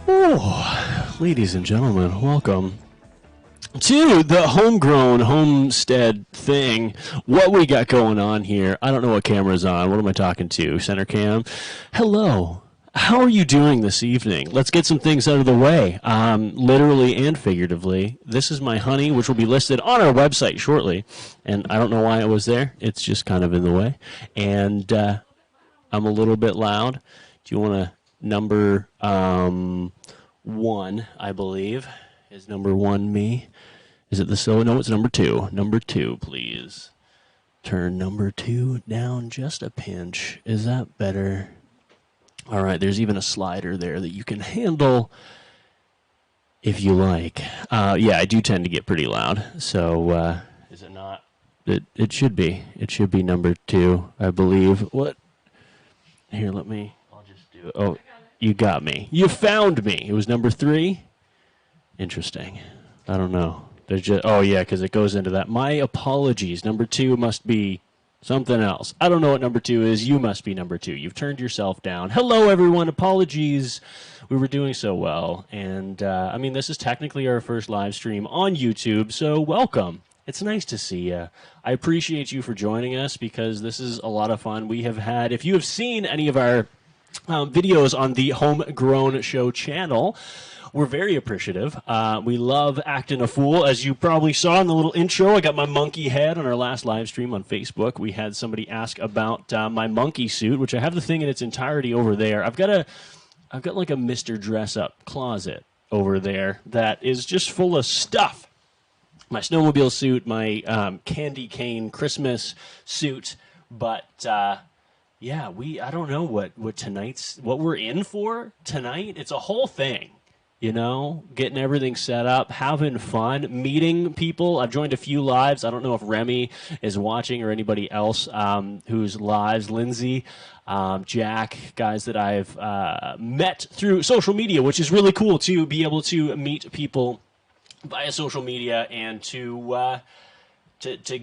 Oh, ladies and gentlemen, welcome to the homegrown homestead thing. What we got going on here? I don't know what camera's on. What am I talking to? Center cam. Hello. How are you doing this evening? Let's get some things out of the way, literally and figuratively. This is my honey, which will be listed on our website shortly. And I don't know why it was there. It's just kind of in the way. And I'm a little bit loud. Do you want to number one, I believe? Is number one me? Is it the silver? No, it's number two. Number two, please. Turn number two down just a pinch. Is that better? All right, there's even a slider there that you can handle if you like. Yeah, I do tend to get pretty loud. So is it not? It should be. It should be number two, I believe. What? Here, I'll just do it. Oh, you got me. You found me. It was number three? Interesting. I don't know. There's just, oh, yeah, because it goes into that. My apologies. Number two must be something else. I don't know what number two is. You must be number two. You've turned yourself down. Hello, everyone. Apologies. We were doing so well. And, I mean, this is technically our first live stream on YouTube, so welcome. It's nice to see you. I appreciate you for joining us because this is a lot of fun. We have had, if you have seen any of our videos on the Homegrown Show channel, we're very appreciative. We love acting a fool. As you probably saw in the little intro, I got my monkey head on our last live stream on Facebook. We had somebody ask about my monkey suit, which I have the thing in its entirety over there. I've got like a Mr. Dress Up closet over there that is just full of stuff. My snowmobile suit, my candy cane Christmas suit, but yeah, I don't know what we're in for tonight. It's a whole thing, you know, getting everything set up, having fun, meeting people. I've joined a few lives. I don't know if Remy is watching or anybody else who's lives. Lindsay, Jack, guys that I've met through social media, which is really cool to be able to meet people via social media and to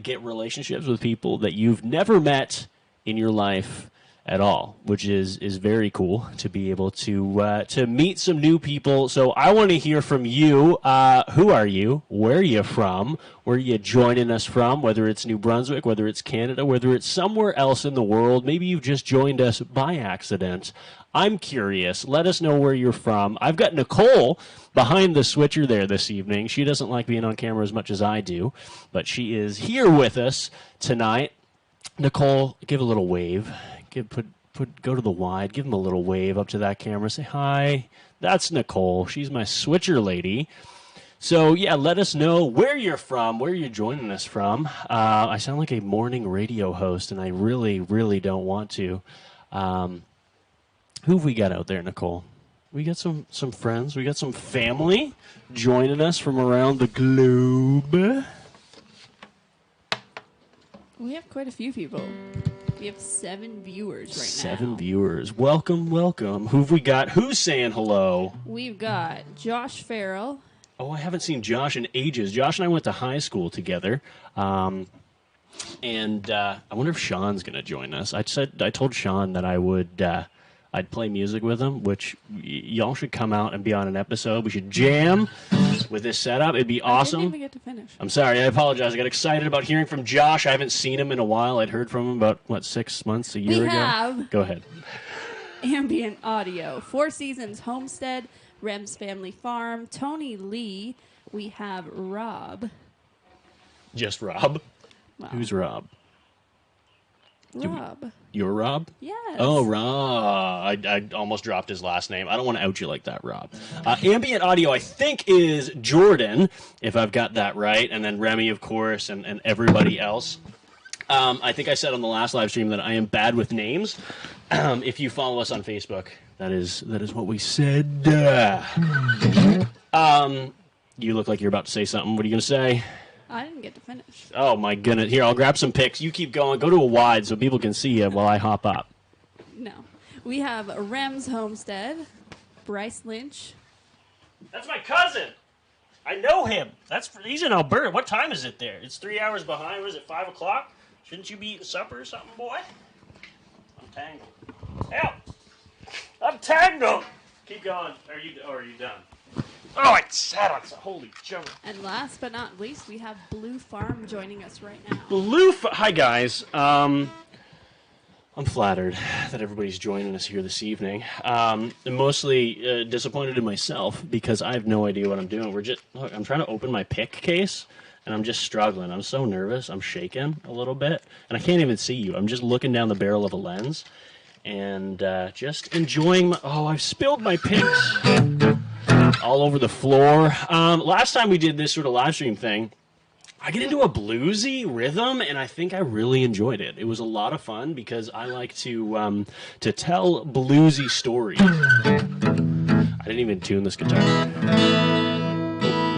get relationships with people that you've never met in your life at all, which is very cool to be able to meet some new people. So I want to hear from you. Who are you? Where are you from? Where are you joining us from? Whether it's New Brunswick, whether it's Canada, whether it's somewhere else in the world. Maybe you've just joined us by accident. I'm curious. Let us know where you're from. I've got Nicole behind the switcher there this evening. She doesn't like being on camera as much as I do, but she is here with us tonight. Nicole, give a little wave. Go to the wide. Give him a little wave up to that camera. Say hi. That's Nicole. She's my switcher lady. So, yeah, let us know where you're from, where you're joining us from. I sound like a morning radio host, and I really, really don't want to. Who have we got out there, Nicole? We got some friends. We got some family joining us from around the globe. We have quite a few people. We have 7 viewers right now. 7 viewers. Welcome, welcome. Who have we got? Who's saying hello? We've got Josh Farrell. Oh, I haven't seen Josh in ages. Josh and I went to high school together. And I wonder if Sean's going to join us. I told Sean that I would... I'd play music with him, which y'all should come out and be on an episode. We should jam with this setup. It'd be awesome. I didn't even get to finish. I'm sorry. I apologize. I got excited about hearing from Josh. I haven't seen him in a while. I'd heard from him about, 6 months, a year ago? Go ahead. Ambient Audio, Four Seasons Homestead, Rem's Family Farm, Tony Lee. We have Rob. Just Rob? Wow. Who's Rob? Rob. You're Rob? Yes. Oh, Rob. I almost dropped his last name. I don't want to out you like that, Rob. Ambient Audio, I think, is Jordan, if I've got that right, and then Remy, of course, and everybody else. I think I said on the last live stream that I am bad with names. If you follow us on Facebook, that is what we said. You look like you're about to say something. What are you going to say? I didn't get to finish. Oh, my goodness. Here, I'll grab some pics. You keep going. Go to a wide so people can see you while I hop up. No. We have Rem's Homestead, Bryce Lynch. That's my cousin. I know him. He's in Alberta. What time is it there? It's 3 hours behind. What is it, 5 o'clock? Shouldn't you be eating supper or something, boy? I'm tangled. Help! I'm tangled! Keep going. Are you done? Oh, I sat on some. Holy jump. And last but not least, we have Blue Farm joining us right now. Hi, guys. I'm flattered that everybody's joining us here this evening. I'm mostly disappointed in myself because I have no idea what I'm doing. I'm trying to open my pick case, and I'm just struggling. I'm so nervous. I'm shaking a little bit, and I can't even see you. I'm just looking down the barrel of a lens and just enjoying I've spilled my picks all over the floor. Last time we did this sort of live stream thing, I get into a bluesy rhythm, and I think I really enjoyed it. It was a lot of fun because I like to tell bluesy stories. I didn't even tune this guitar.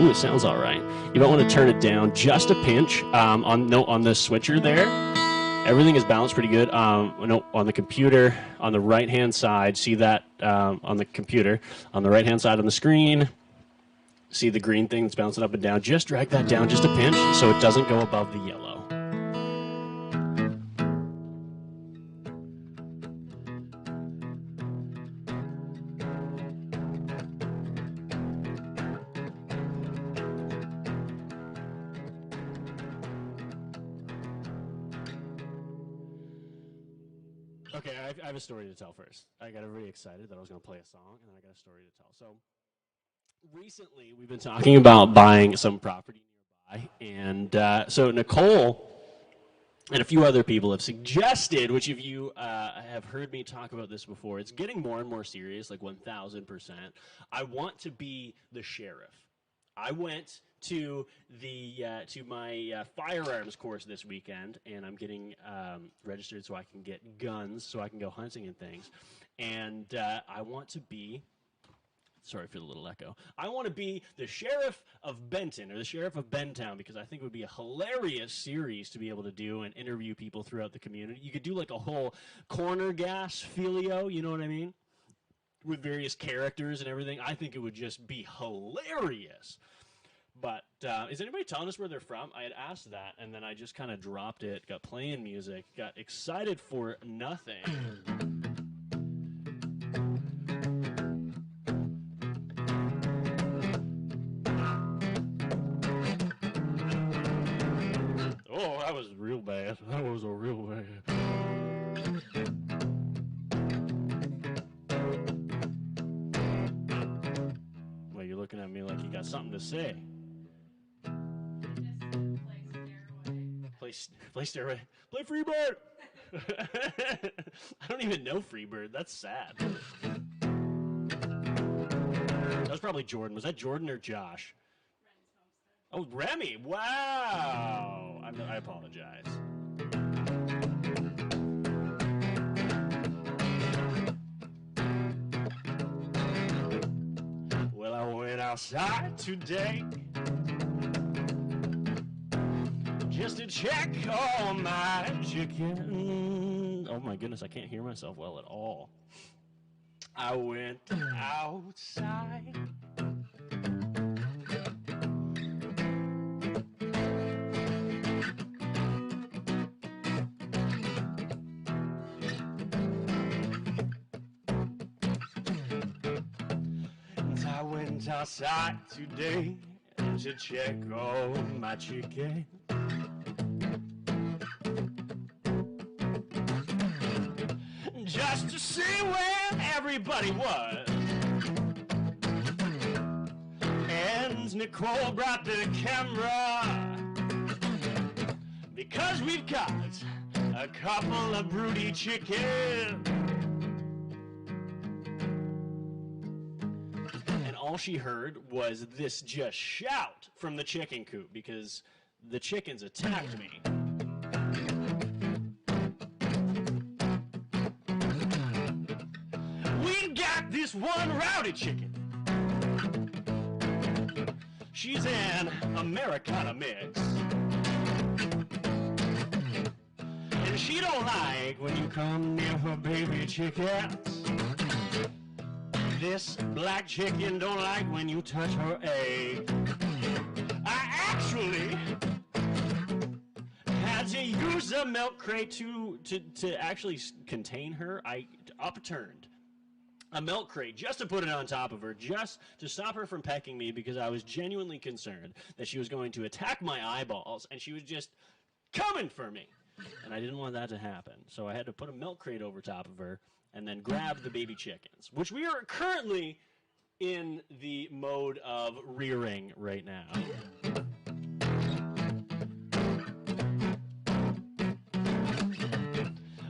Ooh, it sounds all right. You might want to turn it down just a pinch on the switcher there. Everything is balanced pretty good. On the computer, on the right-hand side, see that on the computer, on the right-hand side on the screen, see the green thing that's bouncing up and down. Just drag that down just a pinch so it doesn't go above the yellow. Okay, I have a story to tell first. I got everybody excited that I was going to play a song, and then I got a story to tell. So recently, we've been talking about buying some property nearby, and so Nicole and a few other people have suggested, which if you have heard me talk about this before, it's getting more and more serious, like 1,000%. I want to be the sheriff. I went to my firearms course this weekend, and I'm getting registered so I can get guns, so I can go hunting and things. And I want to be, sorry for the little echo, I want to be the sheriff of Benton, or the sheriff of Bentown, because I think it would be a hilarious series to be able to do and interview people throughout the community. You could do like a whole corner gas filio, you know what I mean? With various characters and everything. I think it would just be hilarious. But is anybody telling us where they're from? I had asked that, and then I just kind of dropped it, got playing music, got excited for nothing. Oh, that was real bad. That was a real bad. Well, you're looking at me like you got something to say. Play Stairway. Play Freebird! I don't even know Freebird. That's sad. That was probably Jordan. Was that Jordan or Josh? Oh, Remy. Wow. I apologize. Well, I went outside today just to check on my chicken. Oh my goodness, I can't hear myself well at all. I went outside. I went outside today to check on my chicken. Just to see where everybody was. And Nicole brought the camera because we've got a couple of broody chickens. And all she heard was this just shout from the chicken coop because the chickens attacked me. This one rowdy chicken. She's an Americana mix. And she don't like when you come near her baby chickens. This black chicken don't like when you touch her egg. I actually had to use a milk crate to actually contain her. I upturned a milk crate just to put it on top of her, just to stop her from pecking me because I was genuinely concerned that she was going to attack my eyeballs and she was just coming for me. And I didn't want that to happen. So I had to put a milk crate over top of her and then grab the baby chickens, which we are currently in the mode of rearing right now.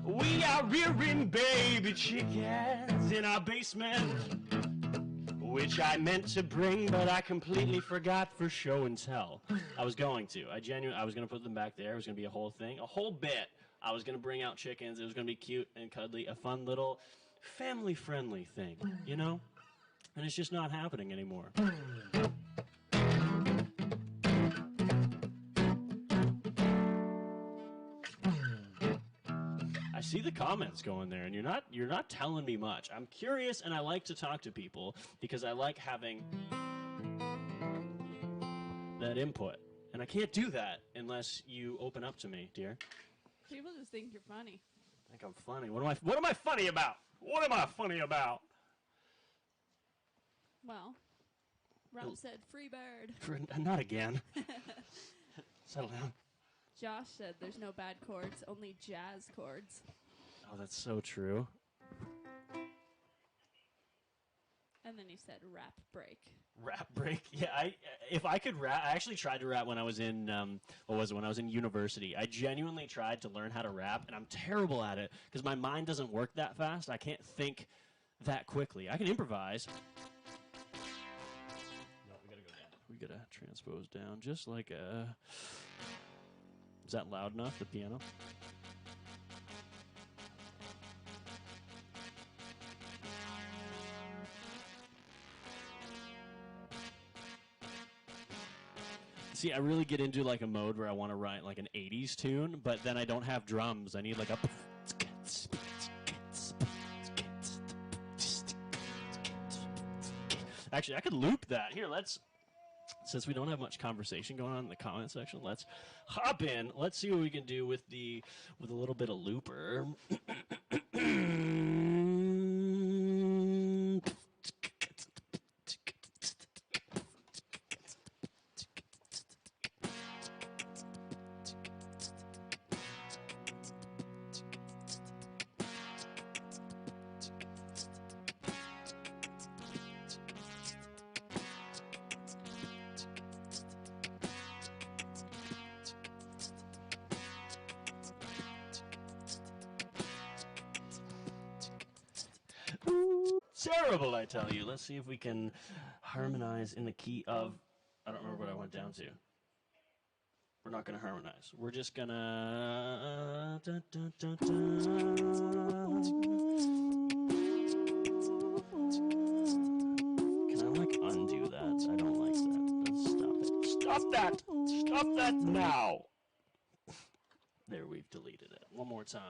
We are rearing baby chickens in our basement, which I meant to bring, but I completely forgot for show and tell. I was going to. I was going to put them back there. It was going to be a whole thing, a whole bit. I was going to bring out chickens. It was going to be cute and cuddly, a fun little family-friendly thing, you know? And it's just not happening anymore. I see the comments going there, and you're not telling me much. I'm curious, and I like to talk to people because I like having that input. And I can't do that unless you open up to me, dear. People just think you're funny. I think I'm funny. What am I funny about? What am I funny about? Well, Rob said free bird. Not again. Settle down. Josh said there's no bad chords, only jazz chords. Oh, that's so true. And then he said rap break. Rap break? Yeah, if I could rap, I actually tried to rap when I was in, when I was in university. I genuinely tried to learn how to rap, and I'm terrible at it because my mind doesn't work that fast. I can't think that quickly. I can improvise. No, we gotta go down. We gotta transpose down just like a... Is that loud enough, the piano? See, I really get into like a mode where I want to write like an 80s tune, but then I don't have drums. I need like a... Actually, I could loop that. Here, since we don't have much conversation going on in the comment section, let's hop in. Let's see what we can do with a little bit of looper. Terrible, I tell you. Let's see if we can harmonize in the key of... I don't remember what I went down to. We're not going to harmonize. We're just going to... Can I, like, undo that? I don't like that. Let's stop it. Stop that! Stop that now! There, we've deleted it. One more time.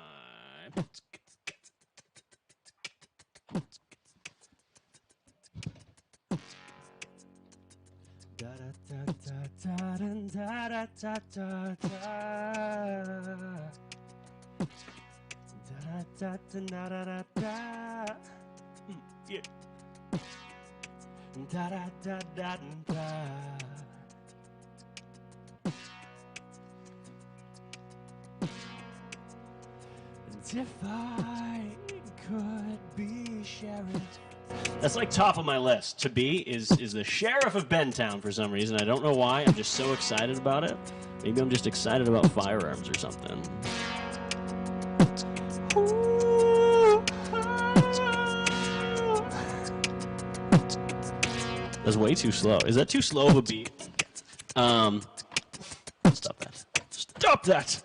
Da da da da da da da da da da da da. Yeah. Da da da da da. And if I could be Sheriff. That's like top of my list. To be is the Sheriff of Bentown for some reason. I don't know why. I'm just so excited about it. Maybe I'm just excited about firearms or something. That's way too slow. Is that too slow of a beat? Stop that. Stop that!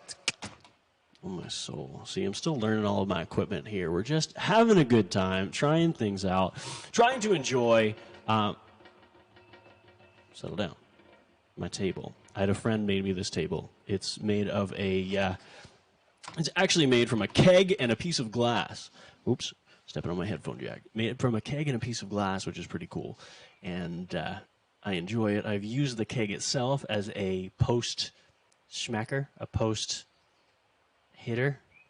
Oh, my soul. See, I'm still learning all of my equipment here. We're just having a good time, trying things out, trying to enjoy... settle down. My table. I had a friend made me this table. It's made of a... it's actually made from a keg and a piece of glass. Oops, stepping on my headphone jack. Made from a keg and a piece of glass, which is pretty cool. And I enjoy it. I've used the keg itself as a post-schmacker, a post-hitter.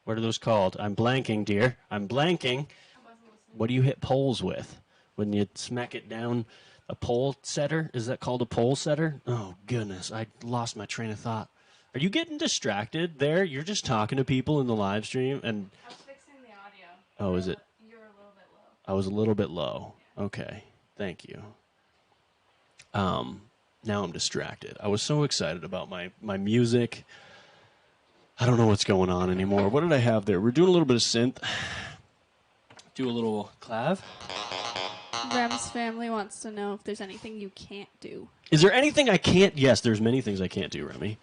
What are those called? I'm blanking, dear. I'm blanking. What do you hit poles with? When you smack it down, a pole setter? Is that called a pole setter? Oh, goodness. I lost my train of thought. Are you getting distracted there? You're just talking to people in the live stream, and I was fixing the audio. oh, is it? You're a little bit low. I was a little bit low. Okay, thank you. Now I'm distracted. I was so excited about my music. I don't know what's going on anymore. What did I have there? We're doing a little bit of synth. Do a little clav. Rem's family wants to know if there's anything you can't do. Is there anything I can't? Yes, there's many things I can't do, Remy.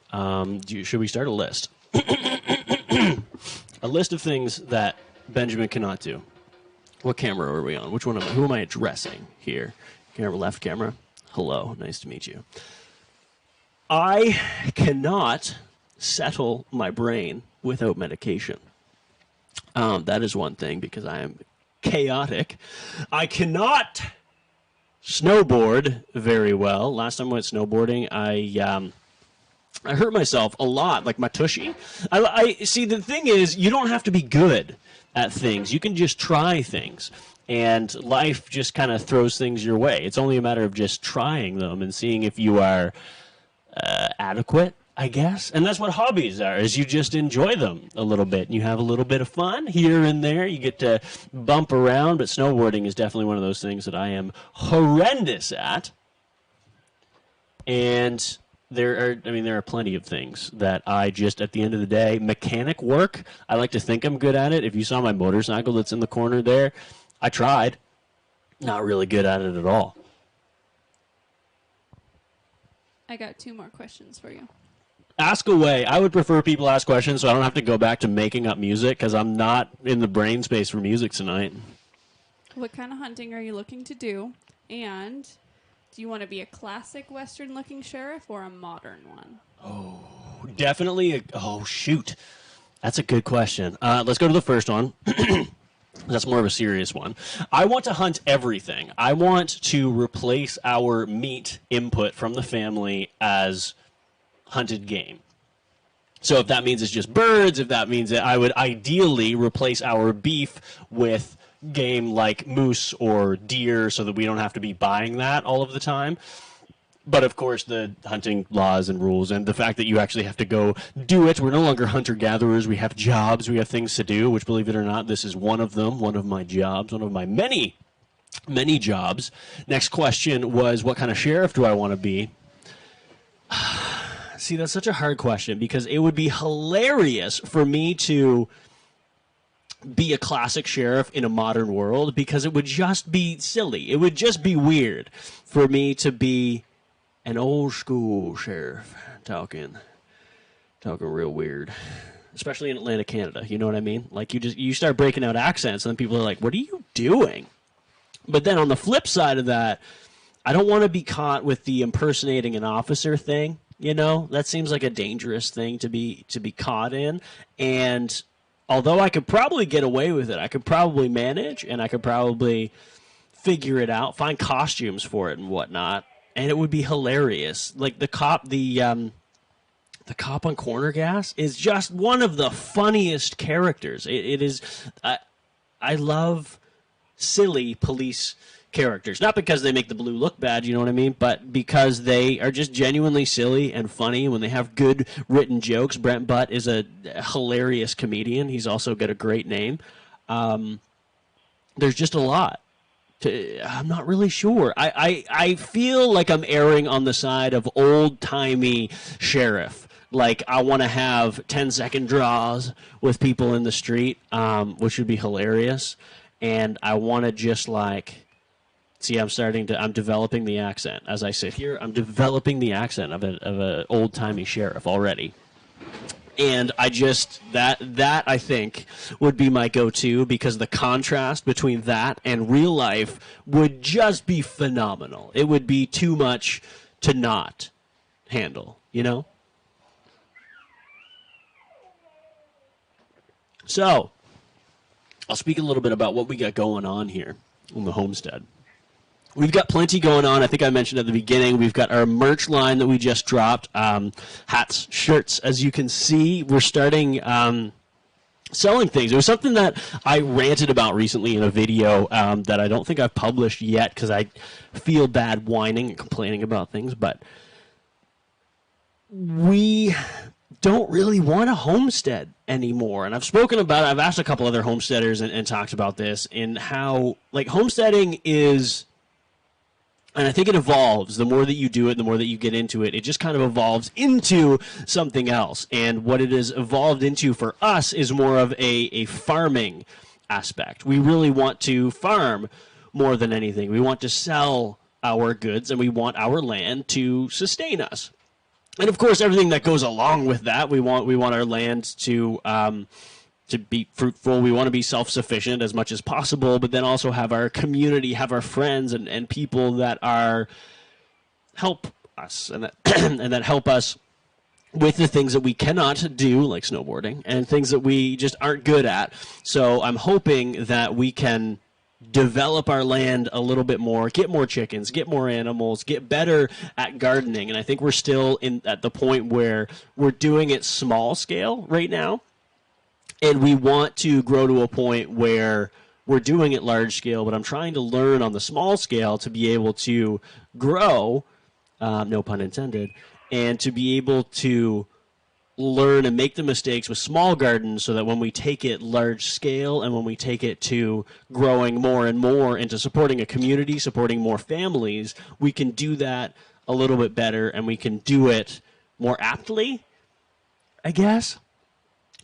Should we start a list? A list of things that Benjamin cannot do. What camera are we on? Which one am I? Who am I addressing here? Camera, left camera. Hello, nice to meet you. I cannot settle my brain without medication. That is one thing because I am chaotic. I cannot snowboard very well. Last time I went snowboarding, I hurt myself a lot, like my tushy. I see. The thing is, you don't have to be good at things. You can just try things, and life just kind of throws things your way. It's only a matter of just trying them and seeing if you are adequate, I guess. And that's what hobbies are, is you just enjoy them a little bit. And you have a little bit of fun here and there. You get to bump around, but snowboarding is definitely one of those things that I am horrendous at. And there are plenty of things that I just, at the end of the day, mechanic work, I like to think I'm good at it. If you saw my motorcycle that's in the corner there, I tried. Not really good at it at all. I got 2 more questions for you. Ask away. I would prefer people ask questions so I don't have to go back to making up music because I'm not in the brain space for music tonight. What kind of hunting are you looking to do? And do you want to be a classic Western-looking sheriff or a modern one? Oh, definitely. Oh, shoot. That's a good question. Let's go to the first one. That's more of a serious one. I want to hunt everything. I want to replace our meat input from the family as hunted game. So if that means it's just birds, if that means that I would ideally replace our beef with game like moose or deer so that we don't have to be buying that all of the time. But of course, the hunting laws and rules and the fact that you actually have to go do it. We're no longer hunter-gatherers. We have jobs. We have things to do, which, believe it or not, this is one of them, one of my jobs, one of my many, many jobs. Next question was, what kind of sheriff do I want to be? See, that's such a hard question because it would be hilarious for me to be a classic sheriff in a modern world because it would just be silly. It would just be weird for me to be an old school sheriff talking real weird, especially in Atlantic Canada. You know what I mean? Like you start breaking out accents and then people are like, what are you doing? But then on the flip side of that, I don't want to be caught with the impersonating an officer thing. You know, that seems like a dangerous thing to be caught in. And although I could probably get away with it, I could probably manage and I could probably figure it out, find costumes for it and whatnot. And it would be hilarious. Like the cop on Corner Gas is just one of the funniest characters. It is. I love silly police characters, not because they make the blue look bad, you know what I mean, but because they are just genuinely silly and funny when they have good written jokes. Brent Butt is a hilarious comedian. He's also got a great name. There's just a lot. I'm not really sure. I feel like I'm erring on the side of old-timey sheriff. Like, I want to have 10-second draws with people in the street, which would be hilarious. And I want to just, like... See, I'm developing the accent. As I sit here, I'm developing the accent of a old-timey sheriff already. And I just, that I think would be my go-to because the contrast between that and real life would just be phenomenal. It would be too much to not handle, you know? So, I'll speak a little bit about what we got going on here on the homestead. We've got plenty going on. I think I mentioned at the beginning, we've got our merch line that we just dropped, hats, shirts. As you can see, we're starting selling things. It was something that I ranted about recently in a video that I don't think I've published yet because I feel bad whining and complaining about things, but we don't really want a homestead anymore. And I've spoken about it. I've asked a couple other homesteaders and talked about this and how, like, homesteading is, and I think it evolves. The more that you do it, the more that you get into it, it just kind of evolves into something else. And what it has evolved into for us is more of a farming aspect. We really want to farm more than anything. We want to sell our goods, and we want our land to sustain us. And of course, everything that goes along with that, we want our land to be fruitful. We want to be self-sufficient as much as possible, but then also have our community, have our friends and people that help us and that and that help us with the things that we cannot do, like snowboarding, and things that we just aren't good at. So I'm hoping that we can develop our land a little bit more, get more chickens, get more animals, get better at gardening. And I think we're still at the point where we're doing it small scale right now. And we want to grow to a point where we're doing it large scale, but I'm trying to learn on the small scale to be able to grow, no pun intended, and to be able to learn and make the mistakes with small gardens so that when we take it large scale and when we take it to growing more and more into supporting a community, supporting more families, we can do that a little bit better and we can do it more aptly, I guess.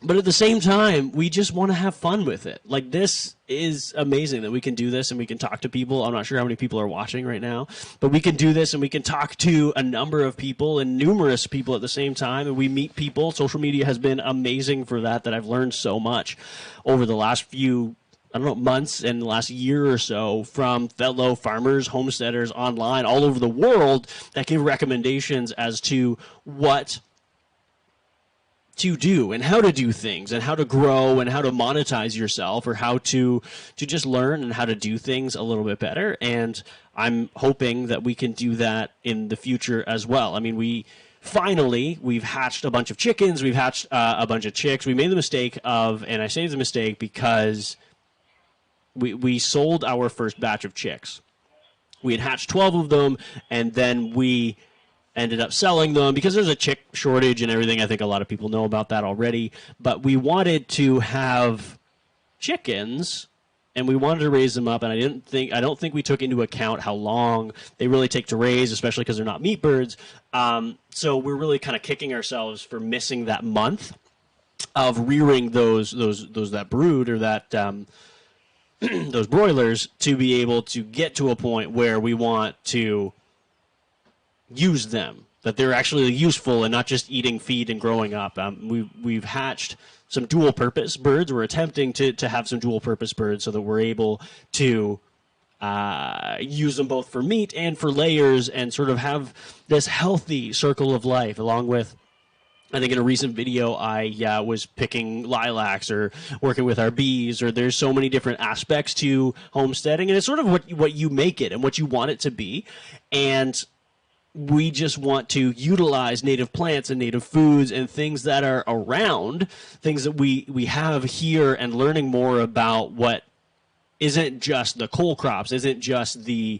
But at the same time, we just want to have fun with it. Like, this is amazing that we can do this and we can talk to people. I'm not sure how many people are watching right now, but we can do this and we can talk to a number of people and numerous people at the same time. And we meet people. Social media has been amazing for that I've learned so much over the last few, I don't know, months and the last year or so from fellow farmers, homesteaders online all over the world that give recommendations as to what to do and how to do things and how to grow and how to monetize yourself or how to just learn and how to do things a little bit better. And I'm hoping that we can do that in the future as well. I mean, we've hatched a bunch of chickens. We've hatched a bunch of chicks. We made the mistake of, and I say the mistake because we sold our first batch of chicks. We had hatched 12 of them, and then we ended up selling them because there's a chick shortage and everything. I think a lot of people know about that already. But we wanted to have chickens, and we wanted to raise them up. And I don't think we took into account how long they really take to raise, especially because they're not meat birds. So we're really kind of kicking ourselves for missing that month of rearing those that brood or that those broilers to be able to get to a point where we want to use them, that they're actually useful and not just eating feed and growing up. We've hatched some dual-purpose birds. We're attempting to have some dual-purpose birds so that we're able to use them both for meat and for layers and sort of have this healthy circle of life, along with, I think in a recent video, I was picking lilacs or working with our bees, or there's so many different aspects to homesteading, and it's sort of what you make it and what you want it to be. And we just want to utilize native plants and native foods and things that are around, things that we have here, and learning more about what isn't just the cole crops, isn't just the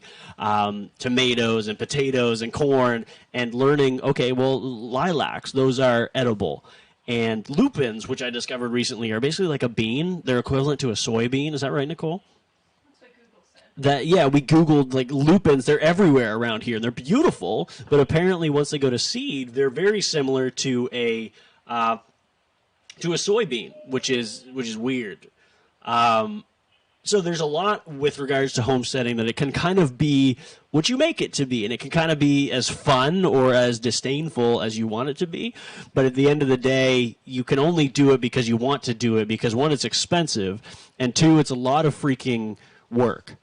tomatoes and potatoes and corn, and learning, okay, well, lilacs, those are edible. And lupins, which I discovered recently, are basically like a bean. They're equivalent to a soybean. Is that right, Nicole? We Googled like lupins. They're everywhere around here. They're beautiful, but apparently once they go to seed, they're very similar to a soybean, which is weird. So there's a lot with regards to homesteading that it can kind of be what you make it to be, and it can kind of be as fun or as disdainful as you want it to be. But at the end of the day, you can only do it because you want to do it, because one, it's expensive, and two, it's a lot of freaking work.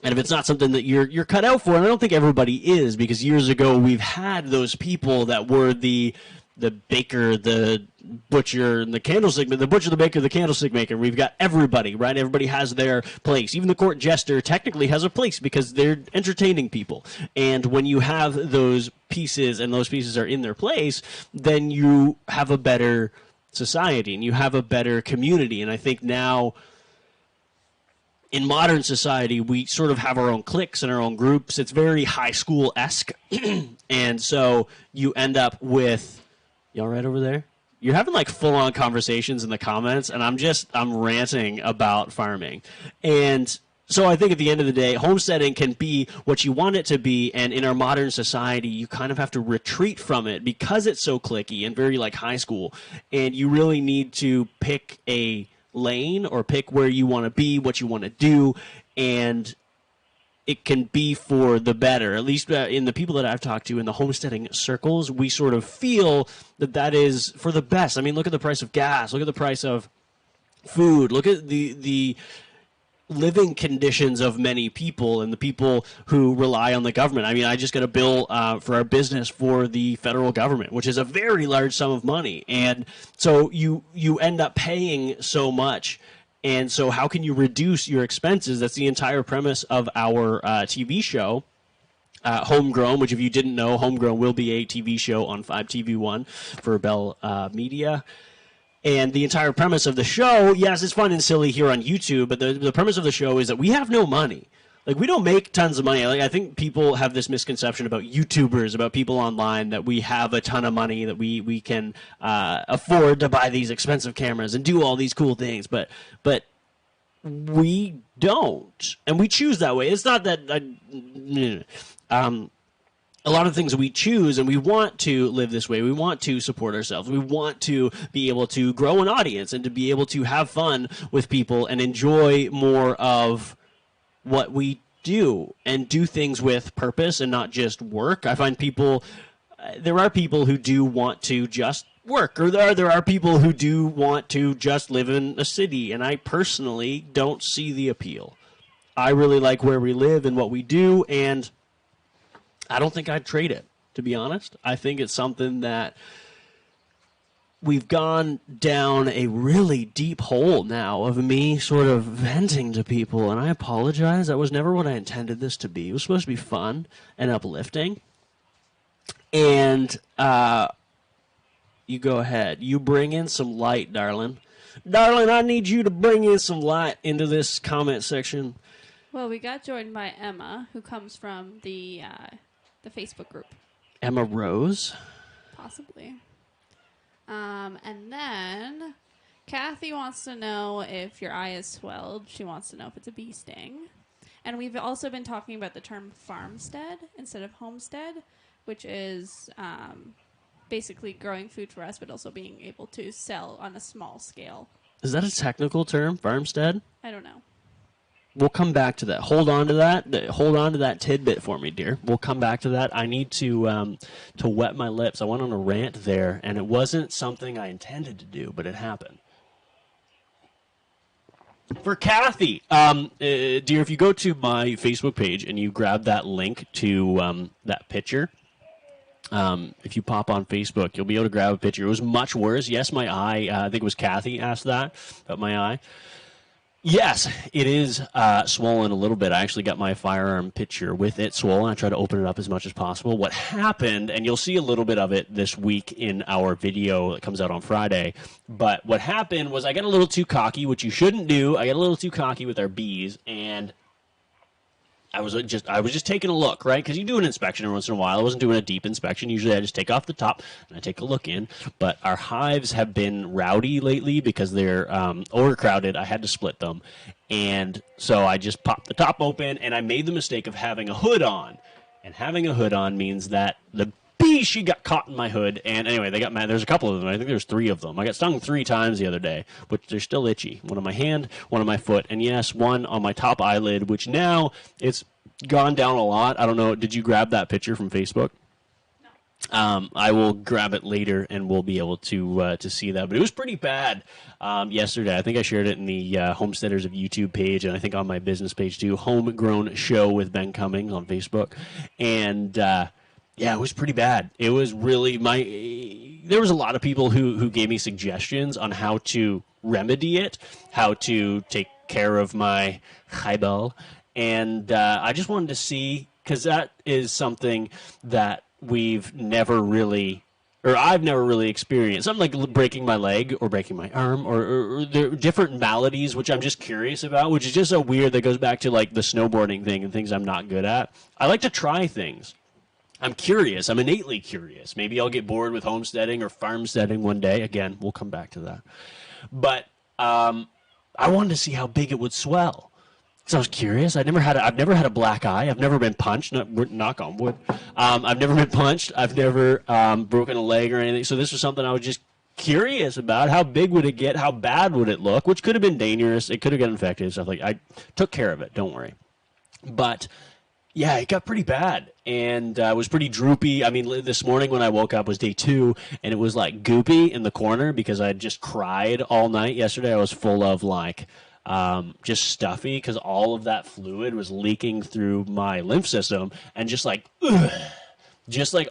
And if it's not something that you're cut out for, and I don't think everybody is, because years ago we've had those people that were the baker, the butcher, and the candlestick, the butcher, the baker, the candlestick maker. We've got everybody, right? Everybody has their place. Even the court jester technically has a place because they're entertaining people. And when you have those pieces and those pieces are in their place, then you have a better society and you have a better community. And I think now in modern society, we sort of have our own cliques and our own groups. It's very high school-esque. And so you end up with, you all right over there? You're having like full-on conversations in the comments, and I'm ranting about farming. And so I think at the end of the day, homesteading can be what you want it to be, and in our modern society, you kind of have to retreat from it because it's so cliquey and very like high school, and you really need to pick a lane or pick where you want to be, what you want to do, and it can be for the better. At least in the people that I've talked to in the homesteading circles, we sort of feel that that is for the best. I mean, look at the price of gas, look at the price of food, look at the living conditions of many people and the people who rely on the government. I mean, I just got a bill for our business for the federal government, which is a very large sum of money. And so you end up paying so much. And so how can you reduce your expenses? That's the entire premise of our TV show, Homegrown, which if you didn't know, Homegrown will be a TV show on 5TV1 for Bell Media. And the entire premise of the show, yes, it's fun and silly here on YouTube, but the premise of the show is that we have no money. Like, we don't make tons of money. Like, I think people have this misconception about YouTubers, about people online, that we have a ton of money, that we can afford to buy these expensive cameras and do all these cool things. But we don't. And we choose that way. It's not that a lot of things we choose, and we want to live this way. We want to support ourselves. We want to be able to grow an audience and to be able to have fun with people and enjoy more of what we do and do things with purpose and not just work. I find there are people who do want to just work, or there are people who do want to just live in a city, and I personally don't see the appeal. I really like where we live and what we do, and I don't think I'd trade it, to be honest. I think it's something that we've gone down a really deep hole now of me sort of venting to people, and I apologize. That was never what I intended this to be. It was supposed to be fun and uplifting. And you go ahead. You bring in some light, darling. Darling, I need you to bring in some light into this comment section. Well, we got joined by Emma, who comes from the Facebook group. Emma Rose? Possibly. And then Kathy wants to know if your eye is swelled. She wants to know if it's a bee sting. And we've also been talking about the term farmstead instead of homestead, which is basically growing food for us, but also being able to sell on a small scale. Is that a technical term, farmstead? I don't know. We'll come back to that. Hold on to that. Hold on to that tidbit for me, dear. We'll come back to that. I need to wet my lips. I went on a rant there, and it wasn't something I intended to do, but it happened. For Kathy, dear, if you go to my Facebook page and you grab that link to that picture, if you pop on Facebook, you'll be able to grab a picture. It was much worse. Yes, my eye. I think it was Kathy asked that about my eye. Yes, it is swollen a little bit. I actually got my firearm picture with it swollen. I try to open it up as much as possible. What happened, and you'll see a little bit of it this week in our video that comes out on Friday, but what happened was I got a little too cocky, which you shouldn't do. I got a little too cocky with our bees, and I was just taking a look, right? Because you do an inspection every once in a while. I wasn't doing a deep inspection. Usually I just take off the top and I take a look in. But our hives have been rowdy lately because they're overcrowded. I had to split them. And so I just popped the top open, and I made the mistake of having a hood on. And having a hood on means that the bee, she got caught in my hood. And anyway, they got mad. There's a couple of them. I think there's 3 of them. I got stung 3 times the other day, but they're still itchy. One on my hand, one on my foot, and yes, one on my top eyelid, which now it's gone down a lot. I don't know. Did you grab that picture from Facebook? No. I will grab it later, and we'll be able to see that. But it was pretty bad yesterday. I think I shared it in the Homesteaders of YouTube page, and I think on my business page too. Homegrown Show with Ben Cummings on Facebook, and yeah, it was pretty bad. It was really there was a lot of people who gave me suggestions on how to remedy it, how to take care of my highball. And I just wanted to see, because that is something that we've never really or I've never really experienced. Something like breaking my leg or breaking my arm, or there are different maladies, which I'm just curious about, which is just so weird that goes back to like the snowboarding thing and things I'm not good at. I like to try things. I'm curious. I'm innately curious. Maybe I'll get bored with homesteading or farmsteading one day. Again, we'll come back to that. But I wanted to see how big it would swell. So I was curious. I've never had a black eye. I've never been punched. Knock on wood. I've never been punched. I've never broken a leg or anything. So this was something I was just curious about. How big would it get? How bad would it look? Which could have been dangerous. It could have got infected. Stuff like I took care of it. Don't worry. But yeah, it got pretty bad, and I was pretty droopy. I mean, this morning when I woke up was day 2, and it was like goopy in the corner because I had just cried all night. Yesterday I was full of like just stuffy because all of that fluid was leaking through my lymph system and just like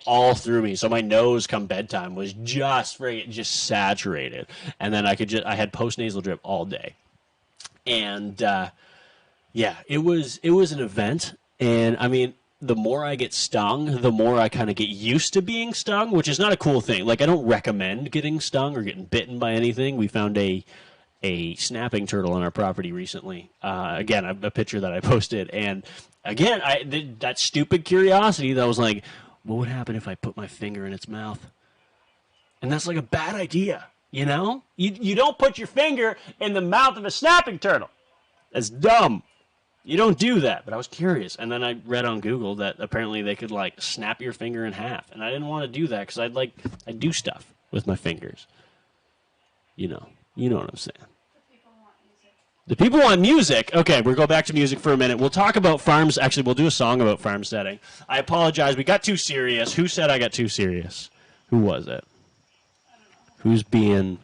all through me. So my nose come bedtime was just saturated, and then I had postnasal drip all day, and yeah, it was an event. And, I mean, the more I get stung, the more I kind of get used to being stung, which is not a cool thing. Like, I don't recommend getting stung or getting bitten by anything. We found a snapping turtle on our property recently. Again, a picture that I posted. And, again, that stupid curiosity that was like, what would happen if I put my finger in its mouth? And that's like a bad idea, you know? You don't put your finger in the mouth of a snapping turtle. That's dumb. You don't do that, but I was curious. And then I read on Google that apparently they could, like, snap your finger in half. And I didn't want to do that because I do stuff with my fingers. You know what I'm saying. The people want music. Okay, we'll go back to music for a minute. We'll talk about farms. Actually, we'll do a song about farmsteading. I apologize. We got too serious. Who said I got too serious? Who was it? Who's being...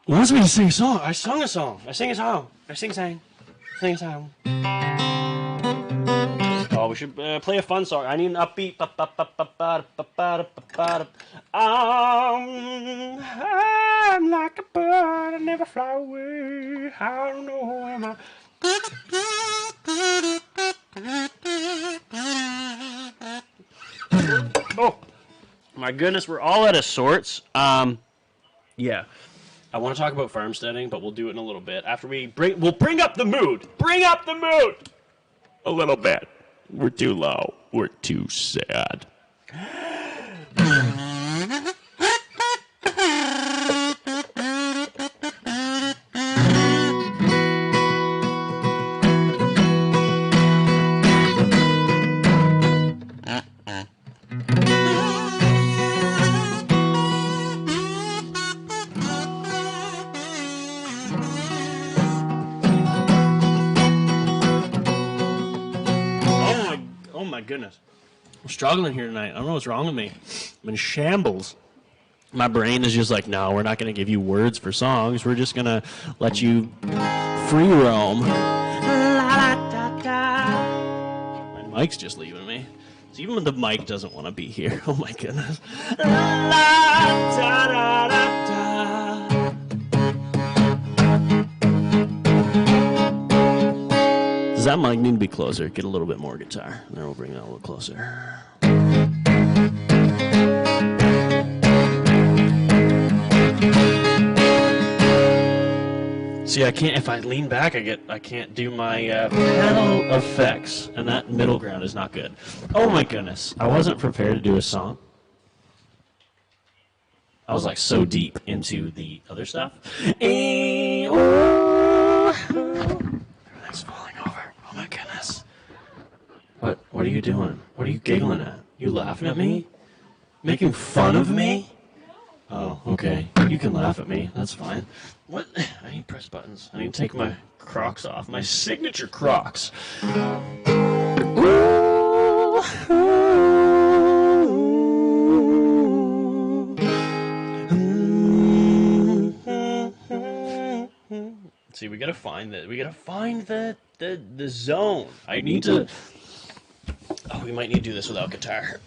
wants me to sing a song. I sung a song. I sing a song. I sing a song. Oh, we should play a fun song. I need an upbeat. I'm like a bird. I never fly away. I don't know who am I. Oh, my goodness. We're all out of sorts. Yeah. I want to talk about farmsteading, but we'll do it in a little bit. After we'll bring up the mood. Bring up the mood! A little bit. We're too low. We're too sad. Goodness. I'm struggling here tonight. I don't know what's wrong with me. I'm in shambles. My brain is just like, no, we're not going to give you words for songs. We're just going to let you free roam. My mic's just leaving me. So even when the mic doesn't want to be here. Oh my goodness. Does that mic need to be closer? Get a little bit more guitar. And then we'll bring that a little closer. See, I can't. If I lean back, I can't do my pedal effects, and that middle ground is not good. Oh my goodness! I wasn't prepared to do a song. I was like so deep into the other stuff. Everything's falling over. Oh my goodness! What are you doing? What are you giggling at? You laughing at me? Making fun of me? Oh, okay. You can laugh at me. That's fine. What? I need to press buttons. I need to take my Crocs off. My signature Crocs. See, we gotta find that. We gotta find the zone. I need to. Oh, we might need to do this without guitar.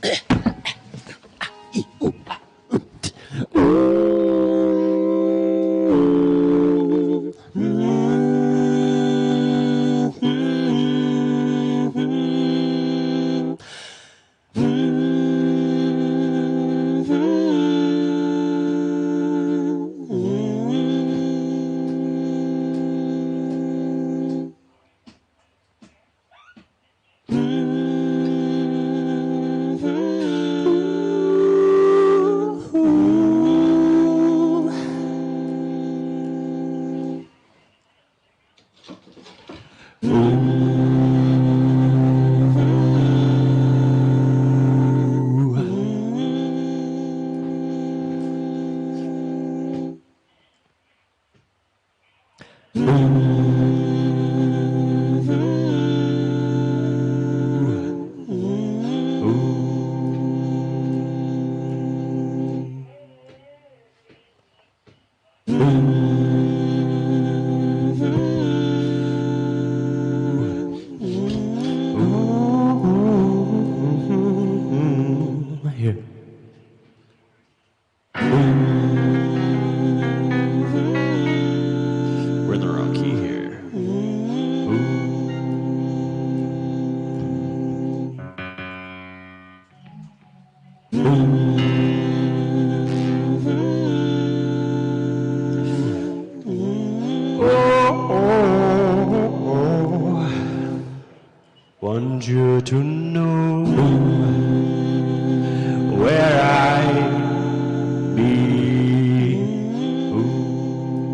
Here. We're in the wrong key here. Want you to know where I be,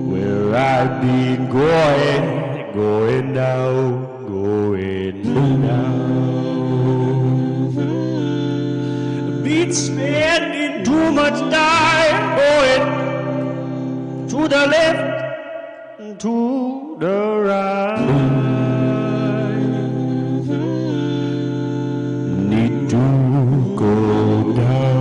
where I be going down, Been spending too much time going to the left, to the right. Need to go down.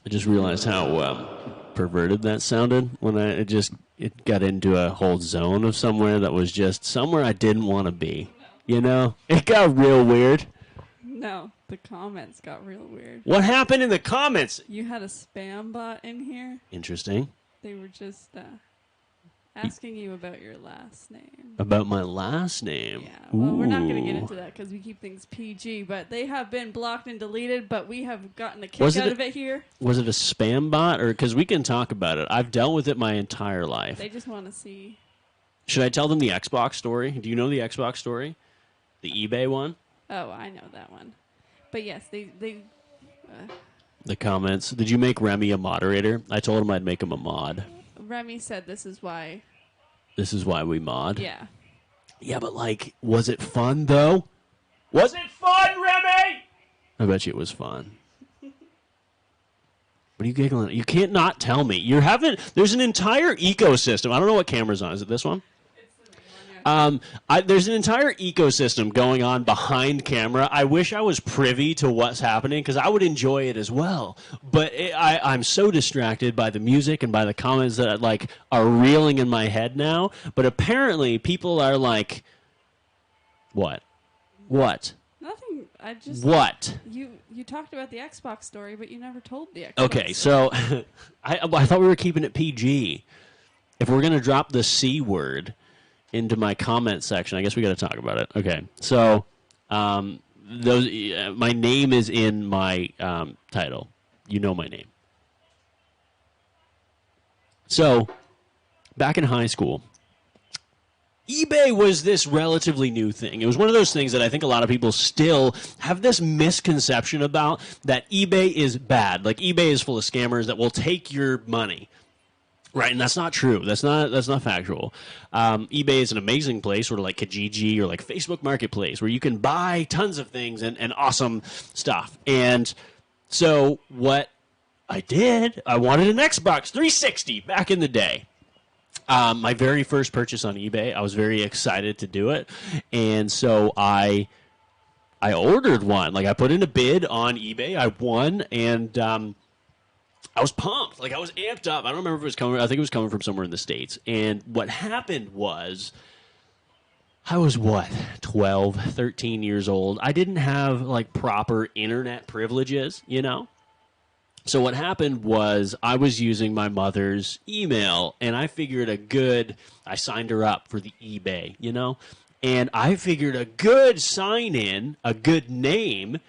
I just realized how perverted that sounded when it got into a whole zone of somewhere that was just somewhere I didn't want to be. You know, it got real weird. No, the comments got real weird. What happened in the comments? You had a spam bot in here. Interesting. They were just asking you about your last name. About my last name? Yeah. Well, we're not going to get Ooh. into that because we keep things PG, but they have been blocked and deleted, but we have gotten a kick Was it out a- of it here. Was it a spam bot? Or because we can talk about it. I've dealt with it my entire life. They just want to see. Should I tell them the Xbox story? Do you know the Xbox story? The eBay one? Oh, I know that one. But yes, they The comments. Did you make Remy a moderator? I told him I'd make him a mod. Remy said this is why. This is why we mod. Yeah. Yeah, but like, was it fun though? Was it fun, Remy? I bet you it was fun. What are you giggling at? You can't not tell me. There's an entire ecosystem. I don't know what camera's on. Is it this one? There's an entire ecosystem going on behind camera. I wish I was privy to what's happening because I would enjoy it as well. But I'm so distracted by the music and by the comments that are reeling in my head now. But apparently, people are like, "What? What? Nothing. I just. What?" You talked about the Xbox story, but you never told the Xbox. Okay, so I thought we were keeping it PG. If we're gonna drop the C word into my comment section, I guess we got to talk about it. Okay, so my name is in my title. You know my name. So back in high school, eBay was this relatively new thing. It was one of those things that I think a lot of people still have this misconception about, that eBay is bad. Like, eBay is full of scammers that will take your money. Right, and that's not true. That's not factual. eBay is an amazing place, sort of like Kijiji or like Facebook Marketplace, where you can buy tons of things and awesome stuff. And so what I did, I wanted an Xbox 360 back in the day. My very first purchase on eBay, I was very excited to do it, and so I ordered one. Like, I put in a bid on eBay, I won, and I was pumped. Like, I was amped up. I don't remember if it was coming. I think it was coming from somewhere in the States. And what happened was, I was, 12, 13 years old. I didn't have, like, proper internet privileges, you know? So what happened was, I was using my mother's email, and I figured I signed her up for the eBay, you know? And I figured a good sign-in, a good name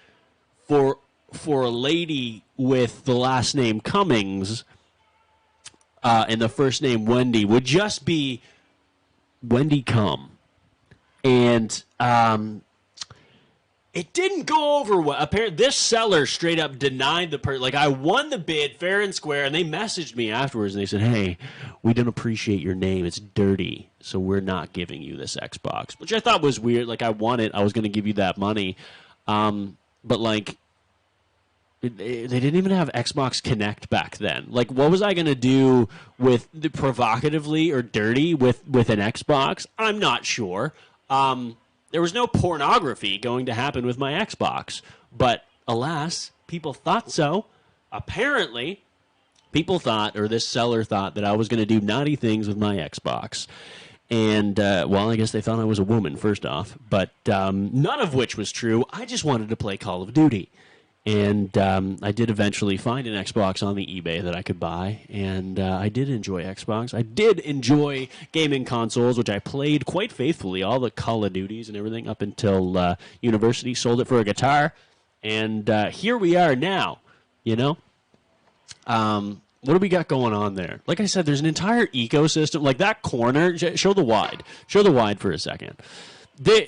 for a lady with the last name Cummings and the first name Wendy would just be Wendy Cum. And It didn't go over well. Apparently, this seller straight up denied the like, I won the bid fair and square, and they messaged me afterwards, and they said, hey, we don't appreciate your name. It's dirty, so we're not giving you this Xbox, which I thought was weird. Like, I won it. I was going to give you that money. But, like, they didn't even have Xbox Connect back then. Like, what was I going to do with the provocatively or dirty with an Xbox? I'm not sure. There was no pornography going to happen with my Xbox. But, alas, people thought so. Apparently, people thought, or this seller thought, that I was going to do naughty things with my Xbox. And, well, I guess they thought I was a woman, first off. But none of which was true. I just wanted to play Call of Duty. And I did eventually find an Xbox on the eBay that I could buy, and I did enjoy Xbox. I did enjoy gaming consoles, which I played quite faithfully, all the Call of Duties and everything, up until university, sold it for a guitar, and here we are now, you know? What do we got going on there? Like I said, there's an entire ecosystem. Like that corner, show the wide. Show the wide for a second.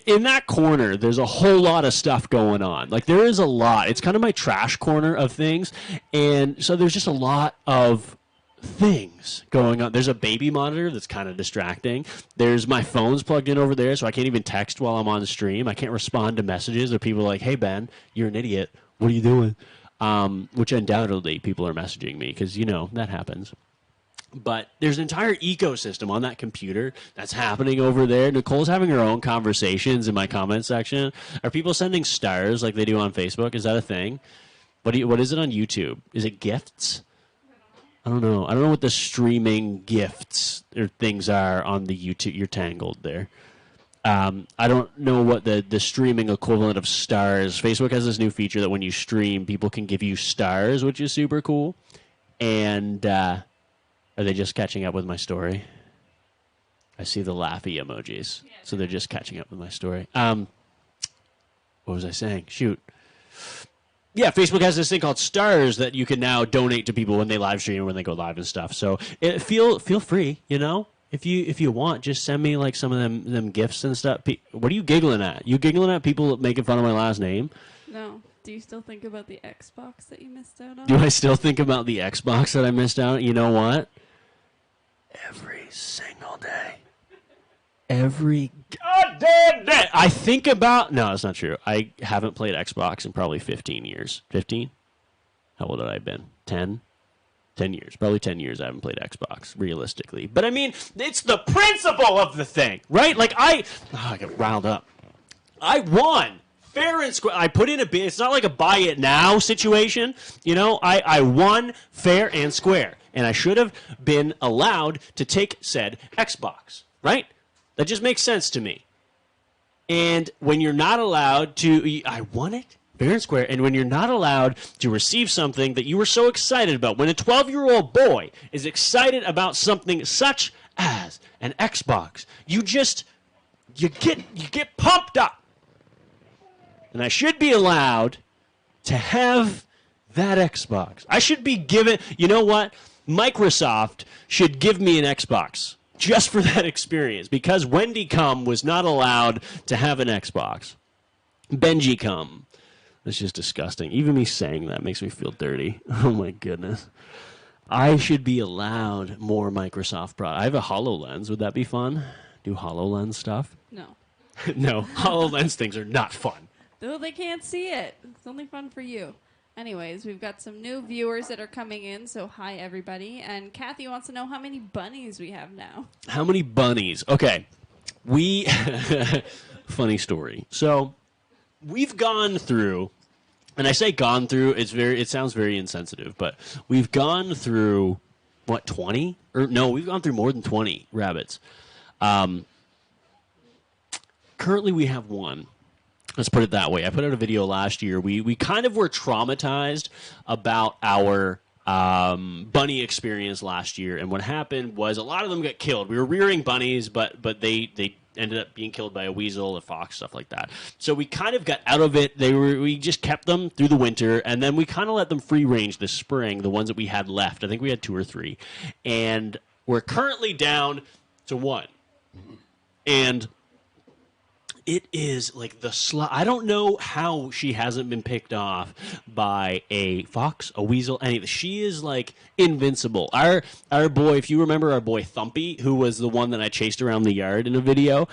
In that corner, there's a whole lot of stuff going on. Like, there is a lot. It's kind of my trash corner of things. And so there's just a lot of things going on. There's a baby monitor that's kind of distracting. There's my phone's plugged in over there, so I can't even text while I'm on the stream. I can't respond to messages of people like, hey, Ben, you're an idiot. What are you doing? Which undoubtedly people are messaging me because, you know, that happens. But there's an entire ecosystem on that computer that's happening over there. Nicole's having her own conversations in my comment section. Are people sending stars like they do on Facebook? Is that a thing? What is it on YouTube? Is it gifts? I don't know. I don't know what the streaming gifts or things are on the YouTube. You're tangled there. I don't know what the streaming equivalent of stars. Facebook has this new feature that when you stream, people can give you stars, which is super cool. And are they just catching up with my story? I see the laughy emojis. So they're just catching up with my story. What was I saying? Shoot. Yeah, Facebook has this thing called stars that you can now donate to people when they live stream or when they go live and stuff. So feel free, you know? If you want, just send me like some of them gifts and stuff. What are you giggling at? You giggling at people making fun of my last name? No. Do you still think about the Xbox that you missed out on? Do I still think about the Xbox that I missed out on? You know what? Every single day. Every goddamn day. I think about... No, that's not true. I haven't played Xbox in probably 15 years. 15? How old have I been? 10? 10 years. Probably 10 years I haven't played Xbox, realistically. But I mean, it's the principle of the thing, right? Like, I get riled up. I won. Fair and square. I put in a bid. It's not like a buy it now situation. You know, I won fair and square. And I should have been allowed to take said Xbox, right? That just makes sense to me. And when you're not allowed to, I won it fair and square. And when you're not allowed to receive something that you were so excited about, when a 12-year-old boy is excited about something such as an Xbox, you get pumped up. And I should be allowed to have that Xbox. I should be given, you know what? Microsoft should give me an Xbox just for that experience because Wendy Cum was not allowed to have an Xbox. Benji Cum. That's just disgusting. Even me saying that makes me feel dirty. Oh my goodness. I should be allowed more Microsoft products. I have a HoloLens. Would that be fun? Do HoloLens stuff? No. No, HoloLens things are not fun. Though they can't see it. It's only fun for you. Anyways, we've got some new viewers that are coming in, so hi, everybody. And Kathy wants to know how many bunnies we have now. How many bunnies? Okay. Funny story. So, we've gone through, and I say gone through, it sounds very insensitive, but we've gone through, 20? Or no, we've gone through more than 20 rabbits. Currently, we have one. Let's put it that way. I put out a video last year. We kind of were traumatized about our bunny experience last year, and what happened was a lot of them got killed. We were rearing bunnies, but they ended up being killed by a weasel, a fox, stuff like that. So we kind of got out of it. We just kept them through the winter, and then we kind of let them free range this spring, the ones that we had left. I think we had 2 or 3. And we're currently down to 1. And it is like I don't know how she hasn't been picked off by a fox, a weasel, anything. She is like invincible. Our boy, if you remember our boy Thumpy, who was the one that I chased around the yard in a video.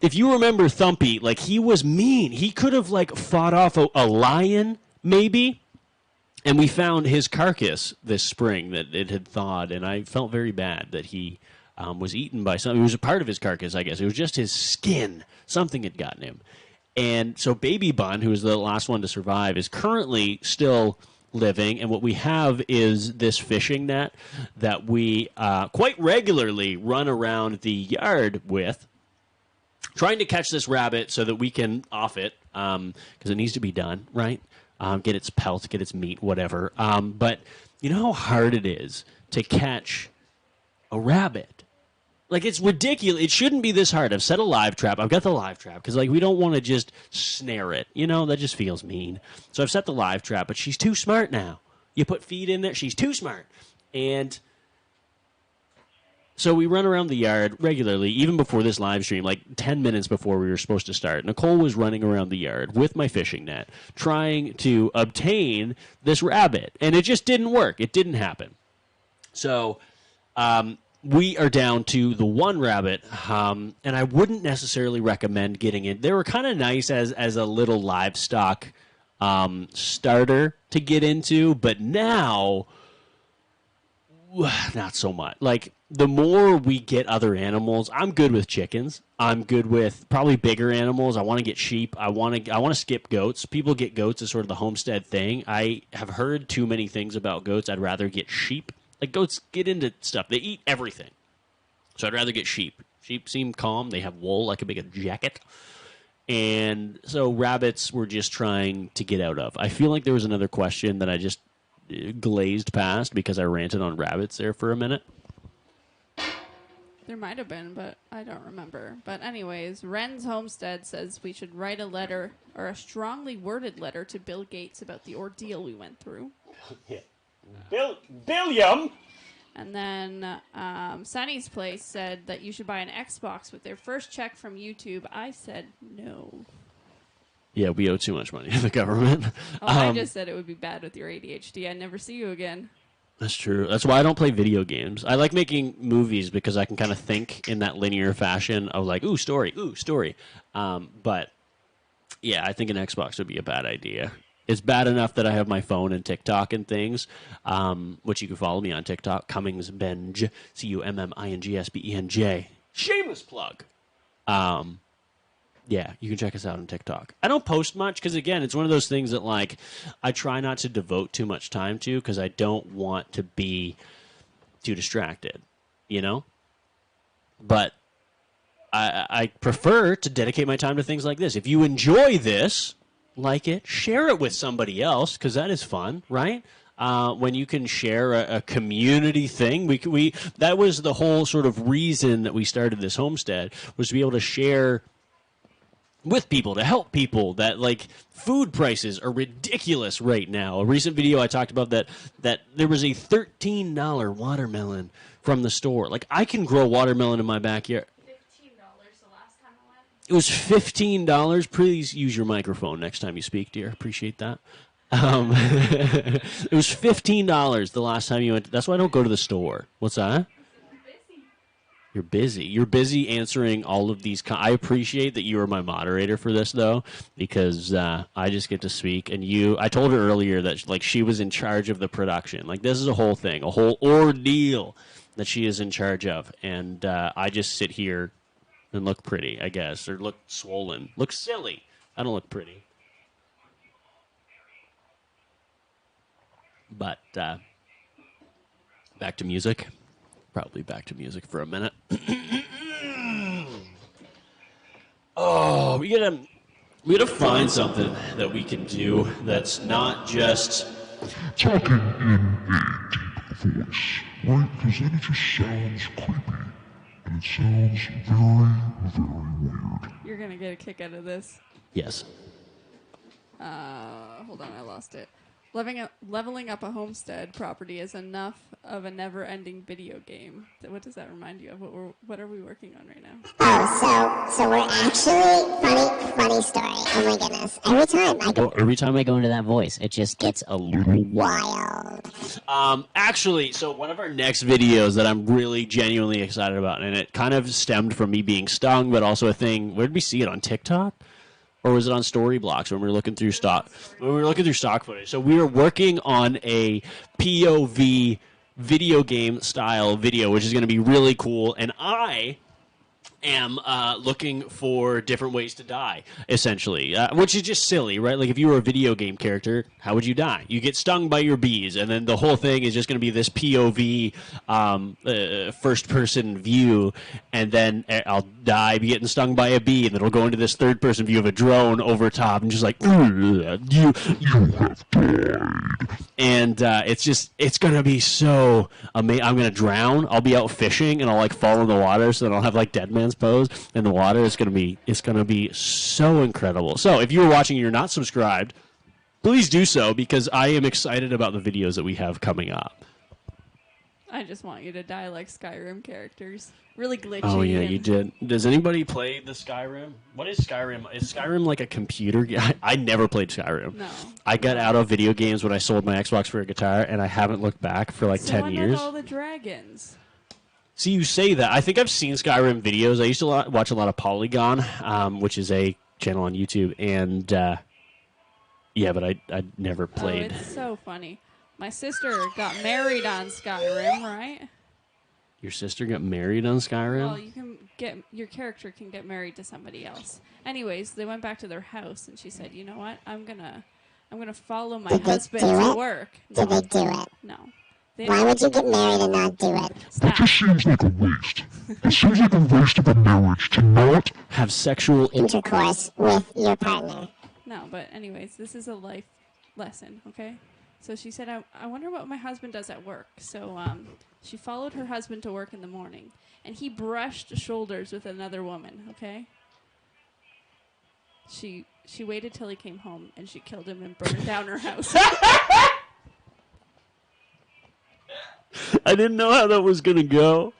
If you remember Thumpy, like he was mean. He could have like fought off a lion, maybe. And we found his carcass this spring that it had thawed, and I felt very bad that he was eaten by something. It was a part of his carcass, I guess. It was just his skin. Something had gotten him. And so Baby Bun, who was the last one to survive, is currently still living. And what we have is this fishing net that we quite regularly run around the yard with, trying to catch this rabbit so that we can off it, because it needs to be done, right? Get its pelt, get its meat, whatever. But you know how hard it is to catch a rabbit? Like, it's ridiculous. It shouldn't be this hard. I've set a live trap. I've got the live trap because, like, we don't want to just snare it. You know, that just feels mean. So I've set the live trap, but she's too smart now. You put feed in there, she's too smart. And so we run around the yard regularly, even before this live stream, like 10 minutes before we were supposed to start. Nicole was running around the yard with my fishing net, trying to obtain this rabbit. And it just didn't work. It didn't happen. So we are down to the one rabbit, and I wouldn't necessarily recommend getting it. They were kind of nice as a little livestock starter to get into, but now, not so much. Like, the more we get other animals, I'm good with chickens. I'm good with probably bigger animals. I want to get sheep. I want to skip goats. People get goats as sort of the homestead thing. I have heard too many things about goats. I'd rather get sheep. Like, goats get into stuff. They eat everything. So I'd rather get sheep. Sheep seem calm. They have wool. I could make a jacket. And so rabbits we're just trying to get out of. I feel like there was another question that I just glazed past because I ranted on rabbits there for a minute. There might have been, but I don't remember. But anyways, Ren's Homestead says we should write a letter, or a strongly worded letter, to Bill Gates about the ordeal we went through. Yeah. Billiam! And then Sunny's Place said that you should buy an Xbox with their first check from YouTube. I said no. Yeah, we owe too much money to the government. I just said it would be bad with your ADHD. I'd never see you again. That's true. That's why I don't play video games. I like making movies because I can kind of think in that linear fashion of like, ooh, story. But, yeah, I think an Xbox would be a bad idea. It's bad enough that I have my phone and TikTok and things, which you can follow me on TikTok, CummingsBenj, CummingsBenj. Shameless plug. Yeah, you can check us out on TikTok. I don't post much because, again, it's one of those things that, like, I try not to devote too much time to because I don't want to be too distracted, you know? But I prefer to dedicate my time to things like this. If you enjoy this, like it, share it with somebody else because that is fun, right? When you can share a community thing, we that was the whole sort of reason that we started this homestead, was to be able to share with people, to help people. That, like, food prices are ridiculous right now. A recent video I talked about that there was a $13 watermelon from the store. Like, I can grow watermelon in my backyard. It was $15. Please use your microphone next time you speak, dear. Appreciate that. It was $15 the last time you went. That's why I don't go to the store. What's that? You're busy. You're busy answering all of these. I appreciate that you are my moderator for this, though, because I just get to speak. And I told her earlier that, like, she was in charge of the production. Like, this is a whole thing, a whole ordeal that she is in charge of. And I just sit here and look pretty, I guess, or look swollen, look silly. I don't look pretty. But back to music. Probably back to music for a minute. Oh, we gotta find something that we can do that's not just talking in a deep voice, right? Because then it just sounds creepy. And it sounds very, very weird. You're gonna get a kick out of this. Yes. Hold on, I lost it. Leveling up a homestead property is enough of a never-ending video game. What does that remind you of? What are we working on right now? Oh, so we're actually funny story. Oh my goodness! Every time I go into that voice, it just gets a little wild. Actually, so one of our next videos that I'm really genuinely excited about, and it kind of stemmed from me being stung, but also a thing. Where did we see it on TikTok? Or was it on Storyblocks when we were looking through stock? When we were looking through stock footage. So we were working on a POV video game style video, which is going to be really cool. And I am looking for different ways to die, essentially, which is just silly, right? Like if you were a video game character, how would you die? You get stung by your bees, and then the whole thing is just going to be this POV first-person view, and then I'll die getting stung by a bee, and then it'll go into this third-person view of a drone over top, and just like, you have died. And it's going to be so amazing. I'm going to drown. I'll be out fishing, and I'll like fall in the water, so then I'll have like dead man's pose in the water. It's gonna be so incredible. So if you're watching and you're not subscribed, please do so, because I am excited about the videos that we have coming up. I just want you to die like Skyrim characters. Really glitchy. Oh yeah, you did. Does anybody play the Skyrim? What is Skyrim? Is Skyrim like a computer game? I never played Skyrim. No. I got out of video games when I sold my Xbox for a guitar, and I haven't looked back for like 10 years. All the dragons. See, you say that. I think I've seen Skyrim videos. I used to watch a lot of Polygon, which is a channel on YouTube, and yeah, but I never played. Oh, it's so funny. My sister got married on Skyrim, right? Your sister got married on Skyrim? Well, your character can get married to somebody else. Anyways, they went back to their house, and she said, "You know what? I'm gonna follow my husband to work." Did they do it? No. Why would you get married and not do it? That just seems like a waste. It seems like a waste of a marriage to not have sexual intercourse with your partner. No, but anyways, this is a life lesson, okay? So she said, I wonder what my husband does at work. So she followed her husband to work in the morning, and he brushed shoulders with another woman, okay? She waited till he came home, and she killed him and burned down her house. I didn't know how that was going to go,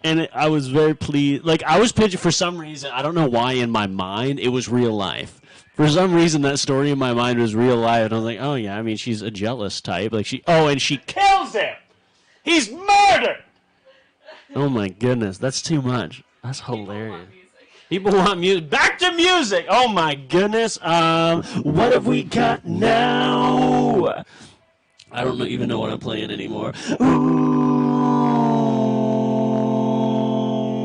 and I was very pleased. Like, I was picturing, for some reason, I don't know why in my mind, it was real life. For some reason, that story in my mind was real life, and I was like, oh, yeah, I mean, she's a jealous type. Like, and she kills him! He's murdered! Oh, my goodness, that's too much. That's hilarious. People want music. Back to music! Oh, my goodness. What have we got now? I don't even know what I'm playing anymore. Ooh,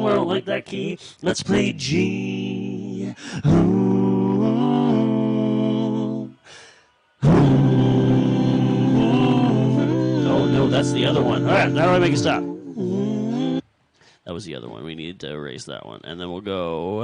I don't like that key. Let's play G. Ooh. Oh, no, that's the other one. All right, how do I make it stop? That was the other one. We needed to erase that one. And then we'll go...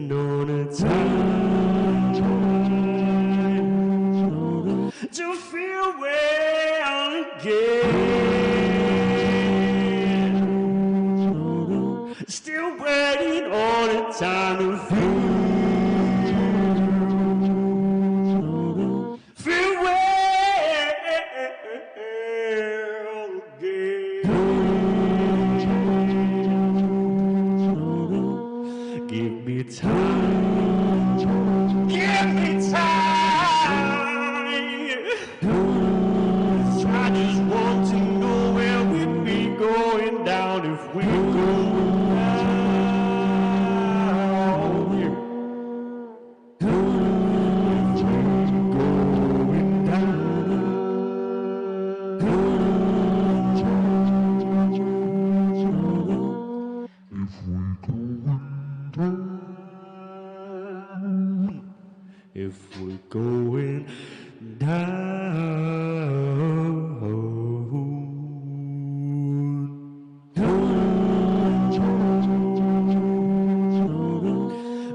waiting on a time to feel well again. Still waiting on a time to feel well again. Give me time. Give me time. I just want to know where we'd be going down if we go down. If we're going down.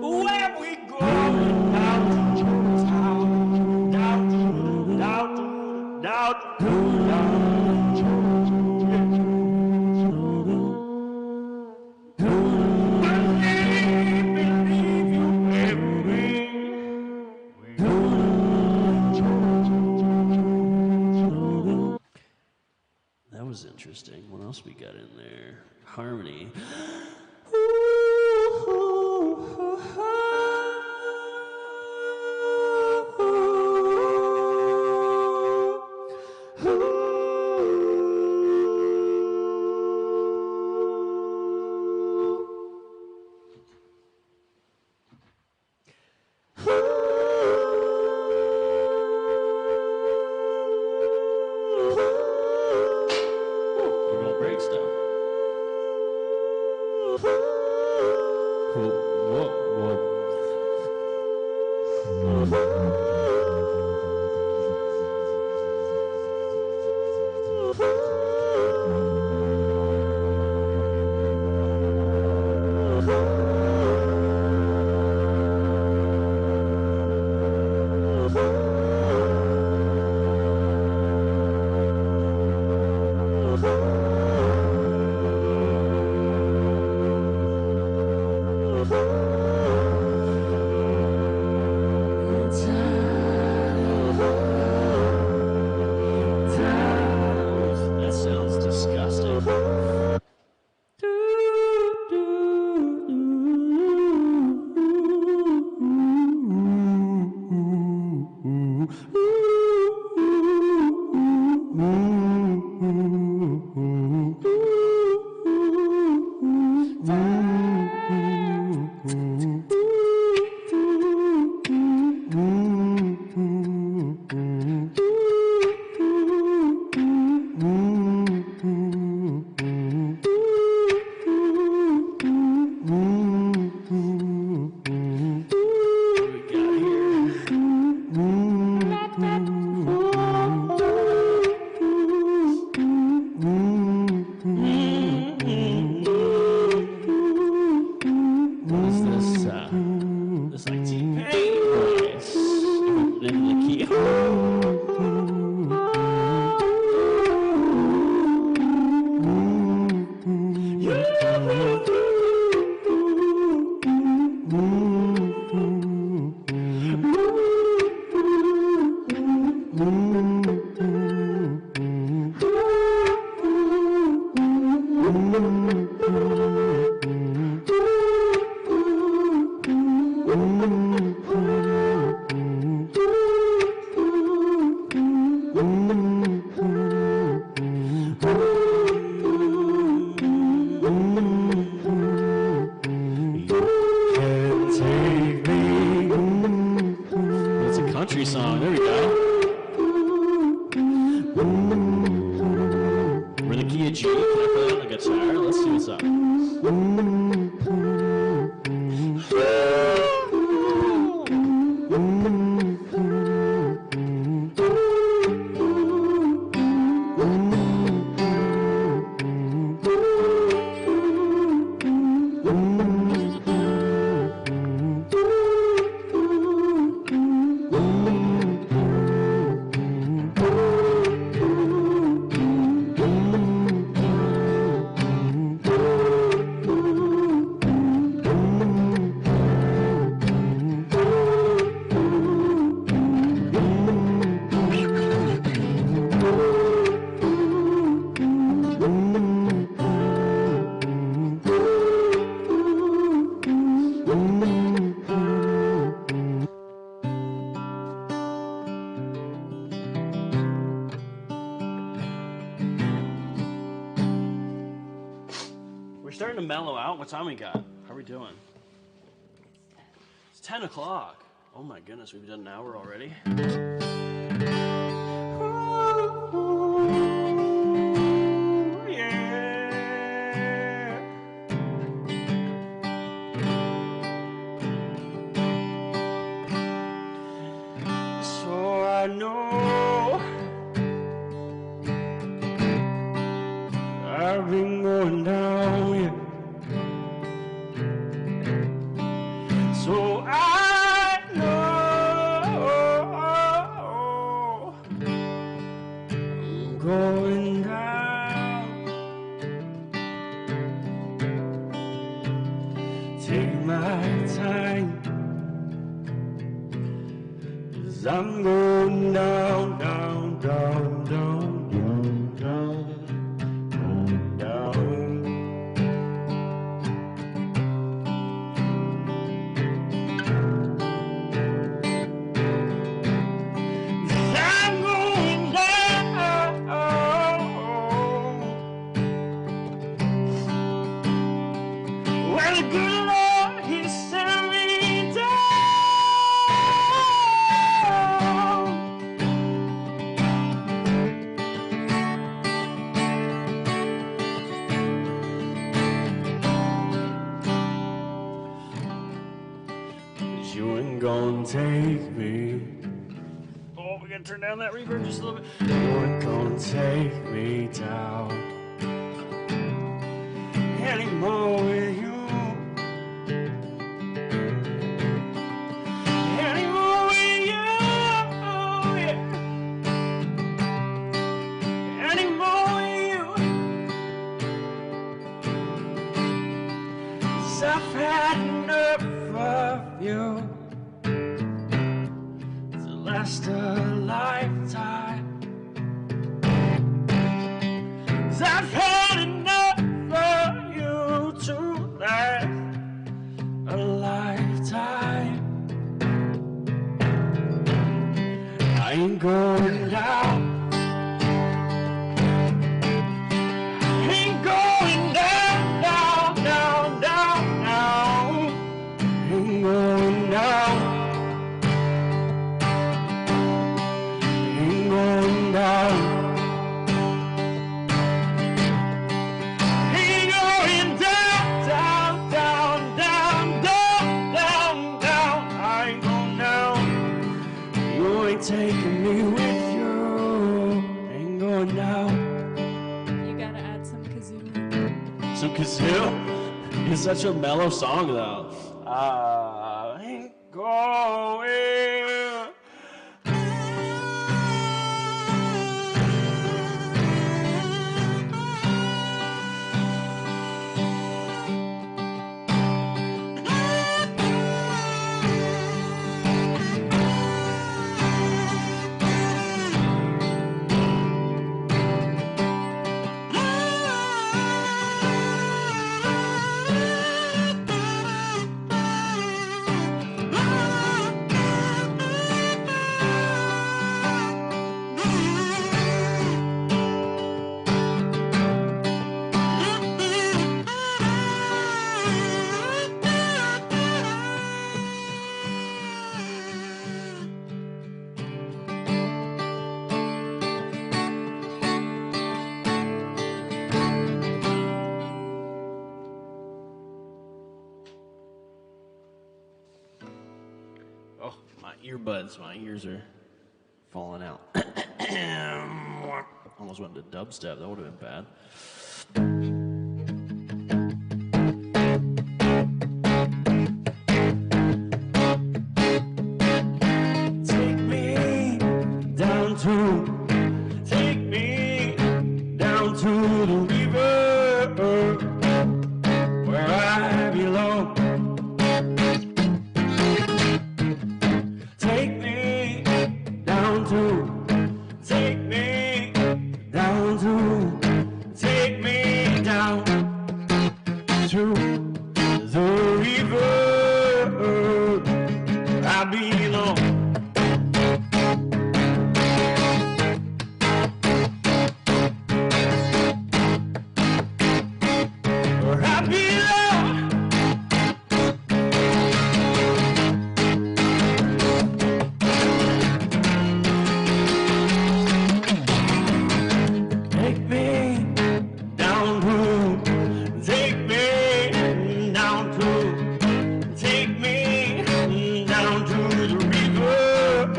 Where we going down to town, down to down to down to down. Believe you, baby. That was interesting. What else we got in there? Harmony. We're gonna break stuff. That sounds disgusting. This like T-Pain voice. Then the key. It's a country song. There we go. We're the key of G. Can I play on the guitar? Let's see what's up. mellow out. What time we got? How are we doing? It's 10 o'clock. Oh my goodness, we've done an hour already. Ooh, yeah. So I know I've been going down, yeah. So I know I'm going down. Take my time, 'cause I'm going down, down, down, down, down, down. You ain't gonna take me. Oh, we gotta turn down that reverb just a little bit. You ain't gonna take me down anymore with you. Anymore with you, yeah. Anymore with you. 'Cause I've had enough of you to last a lifetime. 'Cause I've had enough of you to last a lifetime. I ain't going down. Ain't going down, down, down, down, down. Ain't going down. Ain't going down. Ain't going down, down, down, down, down, down, down. I ain't going down. You ain't taking me with you. Ain't going down. You gotta add some kazoo. Some kazoo? It's such a mellow song, though. I ain't going. Oh, my earbuds, my ears are falling out. Almost went to dubstep, that would have been bad. Take me down to the river where I belong. Take me down to, take me down to, take me down. down to the river.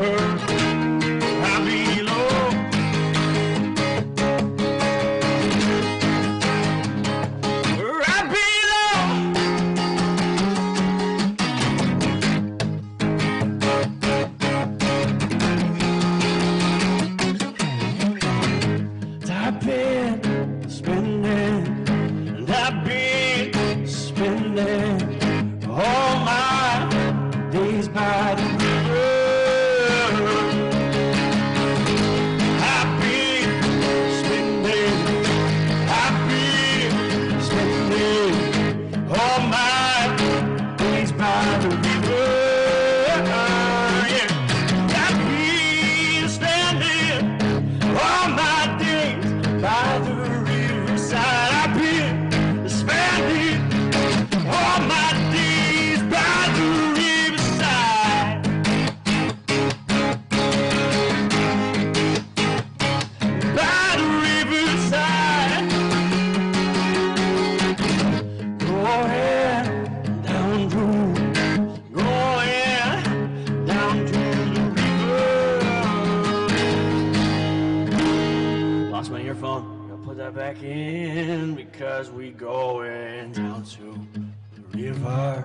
I belong. Where I belong. I've been spending, and I've been spending all my days by the river. I've been spending all my days by the river. Yeah. I've been spending all my days by the riverside. I've been spending all my days by the riverside. By the riverside. Going down to the river. Lost my earphone. Gotta put that back in because we going down to the river.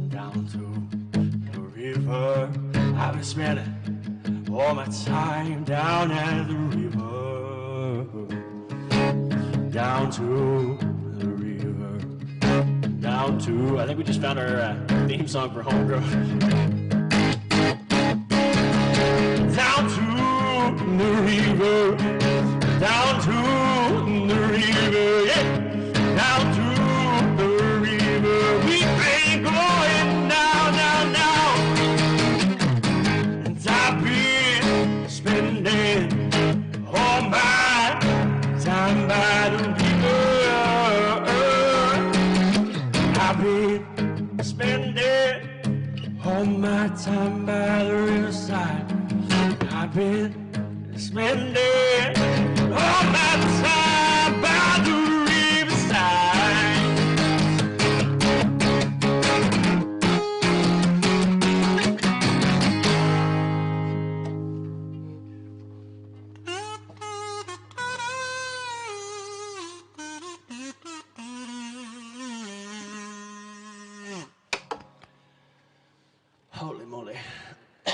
Down to the river. I've been spending all my time down at the river. Down to the river. Down to, I think we just found our theme song for Homegrown. Down to the river. Down to the river, yeah. Down to the river. We've been going down. And I've been spending all my time by the river. I've been spending all my time by the riverside. I've been spending all my time by the riverside. Holy moly. I'm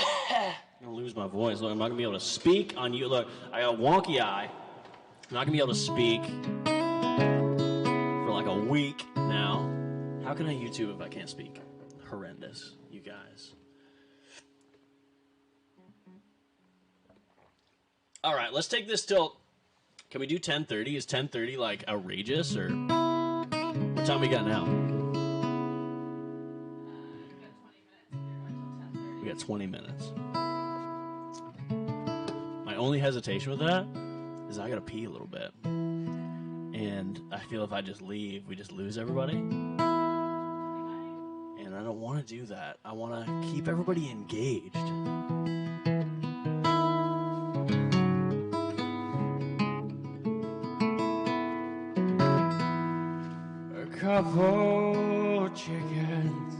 gonna lose my voice. Look, I'm not gonna be able to speak on you. Look, I got a wonky eye. I'm not gonna be able to speak for like a week now. How can I YouTube if I can't speak? Horrendous, you guys. All right, let's take this till. Can we do 10:30? Is 10:30 like outrageous or what time we got now? We got 20 minutes. My only hesitation with that is I gotta pee a little bit. And I feel if I just leave, we just lose everybody. And I don't want to do that. I want to keep everybody engaged. A couple chickens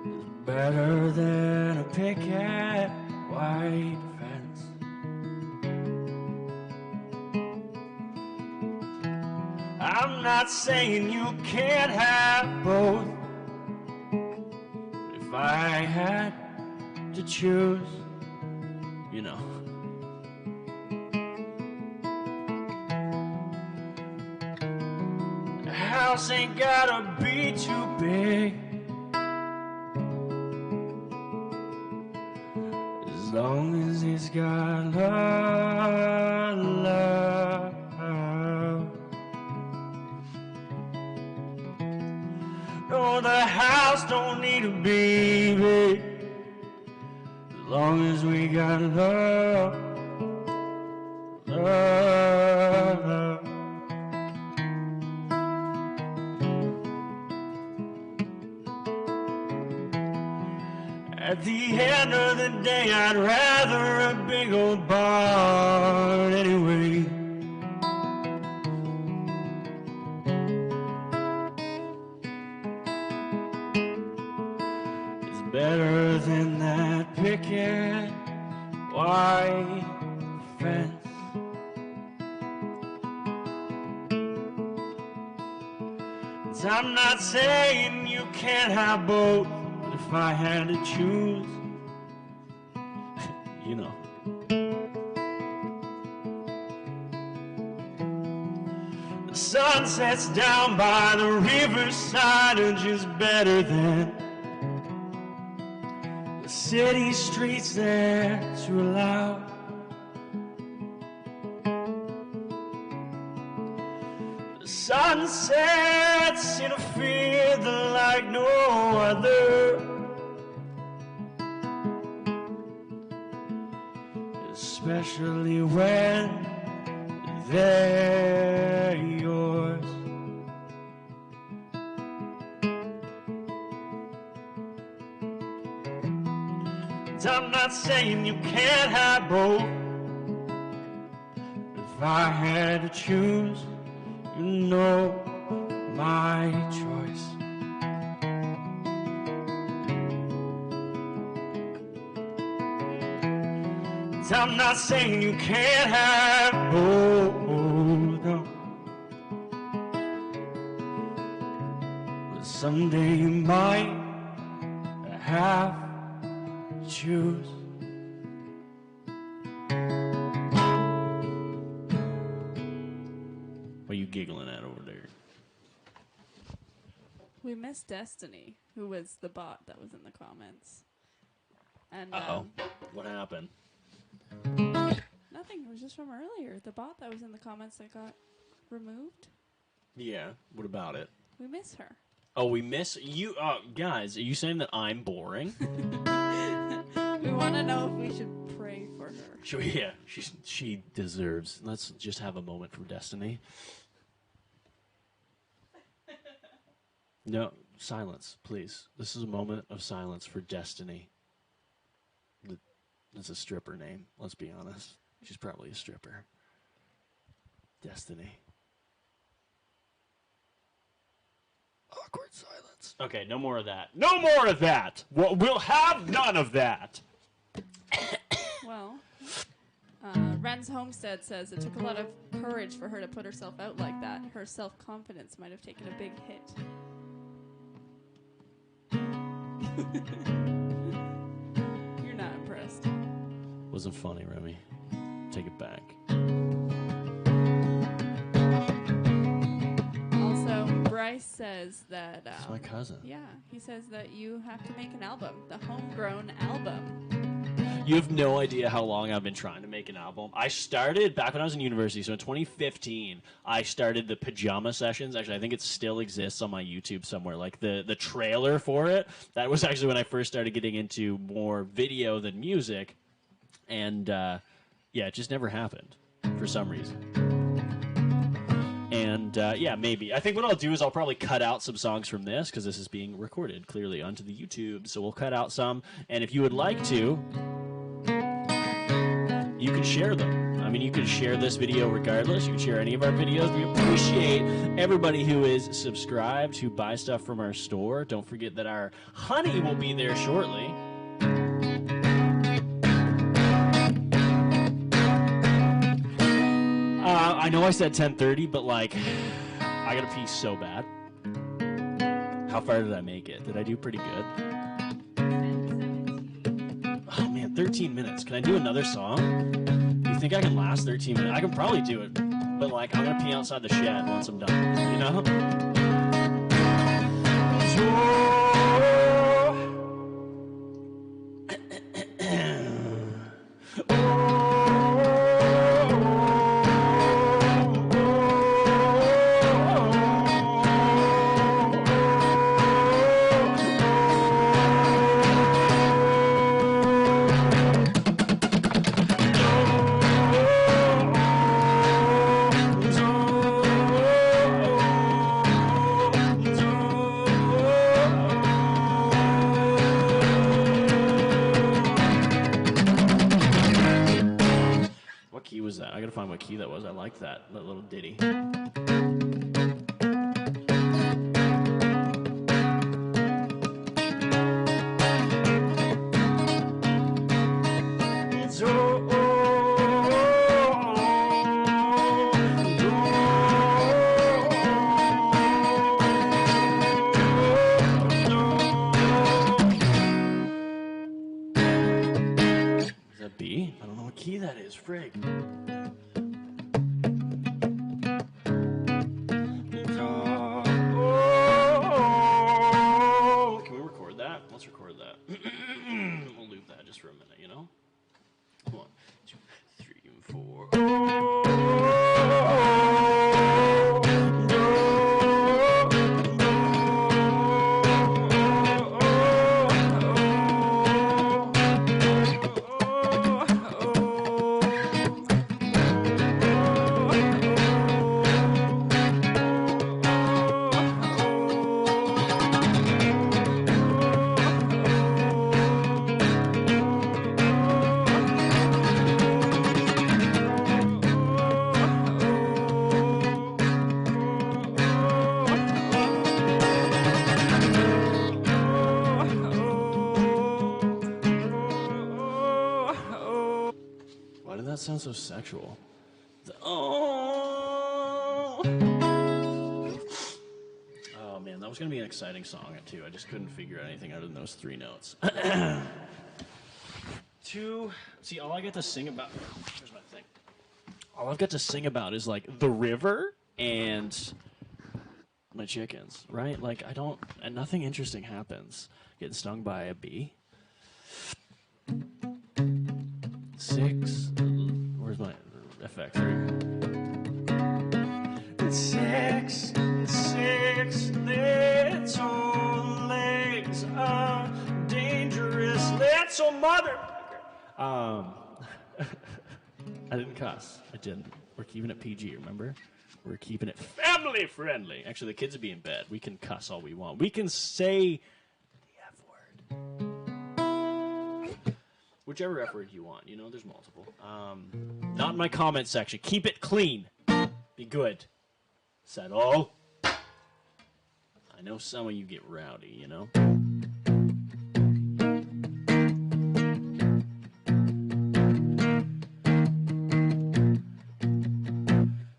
is better than a picket white fence. I'm not saying you can't have both. If I had to choose, you know. The house ain't gotta be too big, as long as it's got love. No, the house don't need to be big, as long as we got love. At the end of the day, I'd rather a big old barn anyway. better than that picket white fence. I'm not saying you can't have both, but if I had to choose, you know. The sun sets down by the riverside are just better than the city streets there too loud. The sun sets in a field like no other, especially when they're yours. I'm not saying you can't have both. If I had to choose, you know my choice. I'm not saying you can't have both, no. But someday you might have to choose. What are you giggling at over there? We missed Destiny, who was the bot that was in the comments. And Uh-oh. What happened? nothing. It was just from earlier. The bot that was in the comments that got removed. Yeah, what about it? We miss her. Oh, we miss you. Guys, are you saying that I'm boring? We want to know if we should pray for her. Yeah, she deserves. Let's just have a moment for Destiny. No, silence, please. This is a moment of silence for Destiny. That's a stripper name, let's be honest. She's probably a stripper. Destiny. Awkward silence. Okay, no more of that. No more of that! We'll have none of that! Well, Ren's Homestead says it took a lot of courage for her to put herself out like that. Her self-confidence might have taken a big hit. You're not impressed. Wasn't funny, Remy. Take it back. Also, Bryce says that... That's my cousin. Yeah, he says that you have to make an album. The homegrown album. You have no idea how long I've been trying to make an album. I started back when I was in university, so in 2015, I started the Pajama Sessions. Actually, I think it still exists on my YouTube somewhere. Like the trailer for it, that was actually when I first started getting into more video than music. And yeah, it just never happened for some reason. And yeah, maybe. I think what I'll do is I'll probably cut out some songs from this because this is being recorded clearly onto the YouTube. So we'll cut out some. And if you would like to, you can share them. I mean, you can share this video regardless. You can share any of our videos. We appreciate everybody who is subscribed, who buys stuff from our store. Don't forget that our honey will be there shortly. I know I said 10:30, but like, I gotta pee so bad. How far did I make it? Did I do pretty good? Oh man, 13 minutes. Can I do another song? Do you think I can last 13 minutes? I can probably do it, but like, I'm gonna pee outside the shed once I'm done, you know? What key was that? I gotta find what key that was. I liked that little ditty. B. I don't know what key that is. Frig. Oh, can we record that? Let's record that. We'll loop that just for a minute, you know? 1, 2, 3, and 4. Why did that sound so sexual? Oh man, that was gonna be an exciting song too. I just couldn't figure anything other than those 3 notes. See, all I get to sing about. Here's my thing. All I've got to sing about is like the river and my chickens, right? Like and nothing interesting happens. Getting stung by a bee. 6. Where's my effect? 6 little legs are dangerous little mother. I didn't cuss. I didn't. We're keeping it PG, remember? We're keeping it family friendly. Actually, the kids will be in bed. We can cuss all we want. We can say the F word. Whichever F word you want. You know, there's multiple. Not in my comment section. Keep it clean. Be good. Settle. I know some of you get rowdy, you know?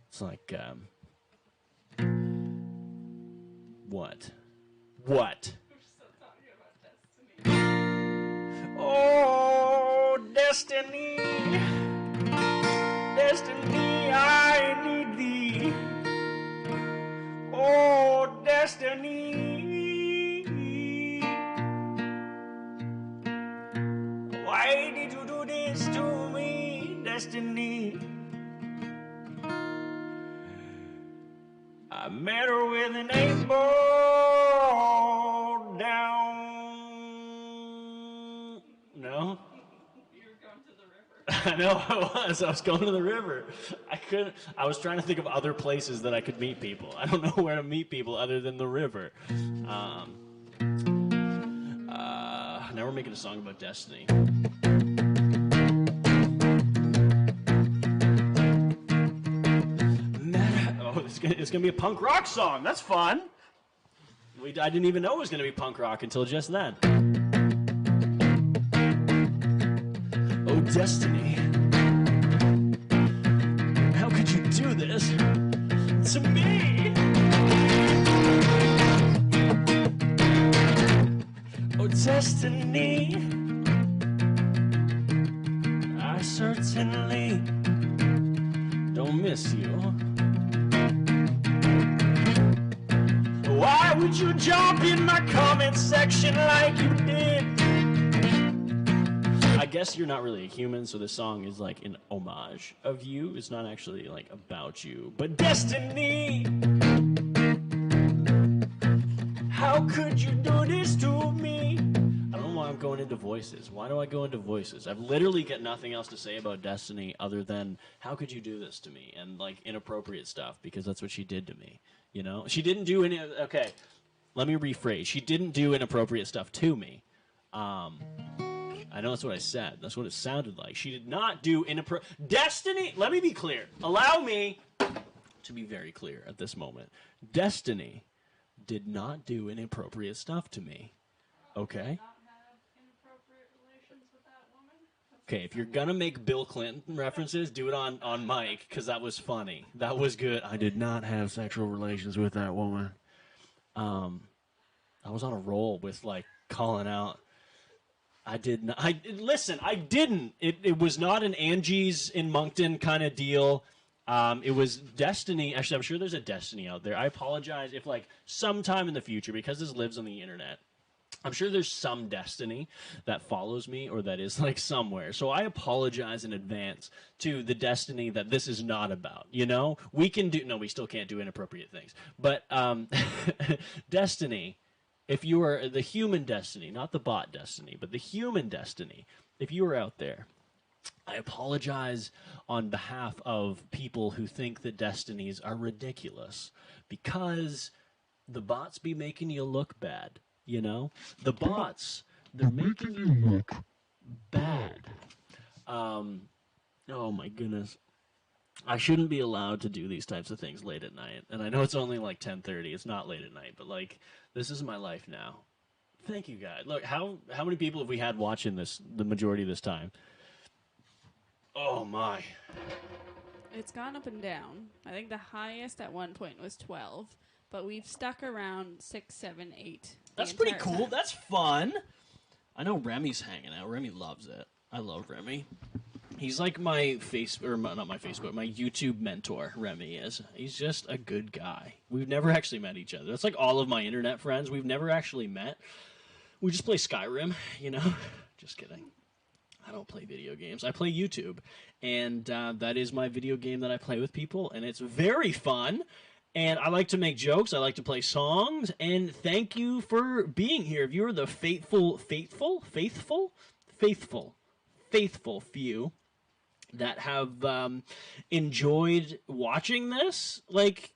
It's like, what? What? Oh, destiny. Destiny, I need thee. Oh, destiny. Why did you do this to me, destiny? I met her with an 8-ball down. No? You were going to the river. I know I was. I was going to the river. I was trying to think of other places that I could meet people. I don't know where to meet people other than the river. Now we're making a song about destiny. It's gonna be a punk rock song. That's fun. I didn't even know it was gonna be punk rock until just then. Oh, destiny. How could you do this to me? Oh, destiny. I certainly don't miss you. Why would you jump in my comment section like you did? I guess you're not really a human, so this song is like an homage of you. It's not actually like about you. But destiny, how could you do this to me? I don't know why I'm going into voices. Why do I go into voices? I've literally got nothing else to say about Destiny other than, how could you do this to me? And like inappropriate stuff, because that's what she did to me. You know, she didn't do any. Okay, let me rephrase. She didn't do inappropriate stuff to me. I know that's what I said. That's what it sounded like. She did not do inappropriate. Destiny. Let me be clear. Allow me to be very clear at this moment. Destiny did not do inappropriate stuff to me. Okay. Okay, if you're gonna make Bill Clinton references, do it on mic, because that was funny. That was good. I did not have sexual relations with that woman. I was on a roll with like calling out I did not. Listen. I didn't. It was not an Angie's in Moncton kind of deal. It was Destiny. Actually, I'm sure there's a Destiny out there. I apologize if, like, sometime in the future, because this lives on the internet, I'm sure there's some Destiny that follows me or that is, like, somewhere. So I apologize in advance to the Destiny that this is not about. You know, we can do. No, we still can't do inappropriate things. But Destiny. If you are the human Destiny, not the bot Destiny, but the human Destiny, if you are out there, I apologize on behalf of people who think that Destinies are ridiculous because the bots be making you look bad, you know? The bots, they're making you look bad. Oh my goodness. I shouldn't be allowed to do these types of things late at night. And I know it's only like 10:30. It's not late at night, but like this is my life now. Thank you, guys. Look, how many people have we had watching this the majority of this time? Oh my. It's gone up and down. I think the highest at one point was 12, but we've stuck around 6, 7, 8. That's pretty cool. That's fun. I know Remy's hanging out. Remy loves it. I love Remy. He's like my not my Facebook, my YouTube mentor, Remy is. He's just a good guy. We've never actually met each other. That's like all of my internet friends. We've never actually met. We just play Skyrim, you know? Just kidding. I don't play video games. I play YouTube. And that is my video game that I play with people, and it's very fun. And I like to make jokes. I like to play songs. And thank you for being here. If you're the faithful few that have enjoyed watching this, like,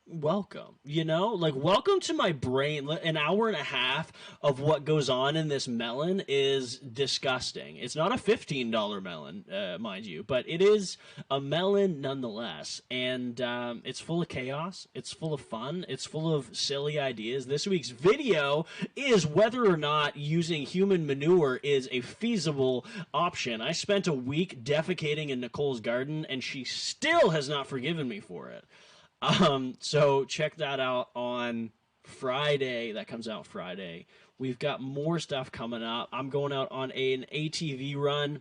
welcome, you know? Like, welcome to my brain. An hour and a half of what goes on in this melon is disgusting. It's not a $15 melon, mind you, but it is a melon nonetheless. And it's full of chaos. It's full of fun. It's full of silly ideas. This week's video is whether or not using human manure is a feasible option. I spent a week defecating in Nicole's garden, and she still has not forgiven me for it. So check that out on Friday. That comes out Friday. We've got more stuff coming up. I'm going out on an ATV run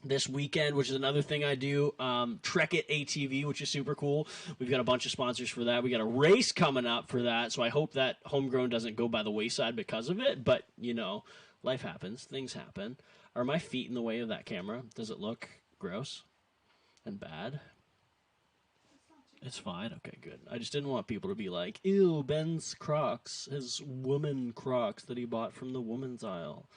this weekend, which is another thing I do. Trek It ATV, which is super cool. We've got a bunch of sponsors for that. We got a race coming up for that, so I hope that Homegrown doesn't go by the wayside because of it. But, you know, life happens. Things happen. Are my feet in the way of that camera? Does it look gross and bad? It's fine. Okay, good. I just didn't want people to be like, ew, Ben's Crocs, his woman Crocs that he bought from the woman's aisle.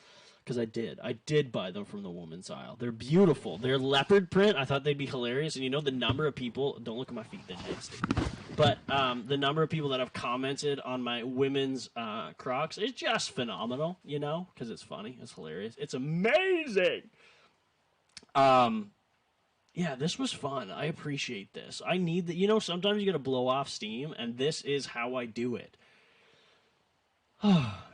Because I did. I did buy them from the woman's aisle. They're beautiful. They're leopard print. I thought they'd be hilarious. And you know the number of people... Don't look at my feet. They're nasty. But the number of people that have commented on my women's Crocs is just phenomenal, you know? Because it's funny. It's hilarious. It's amazing! Yeah, this was fun. I appreciate this. I need that. You know, sometimes you got to blow off steam, and this is how I do it.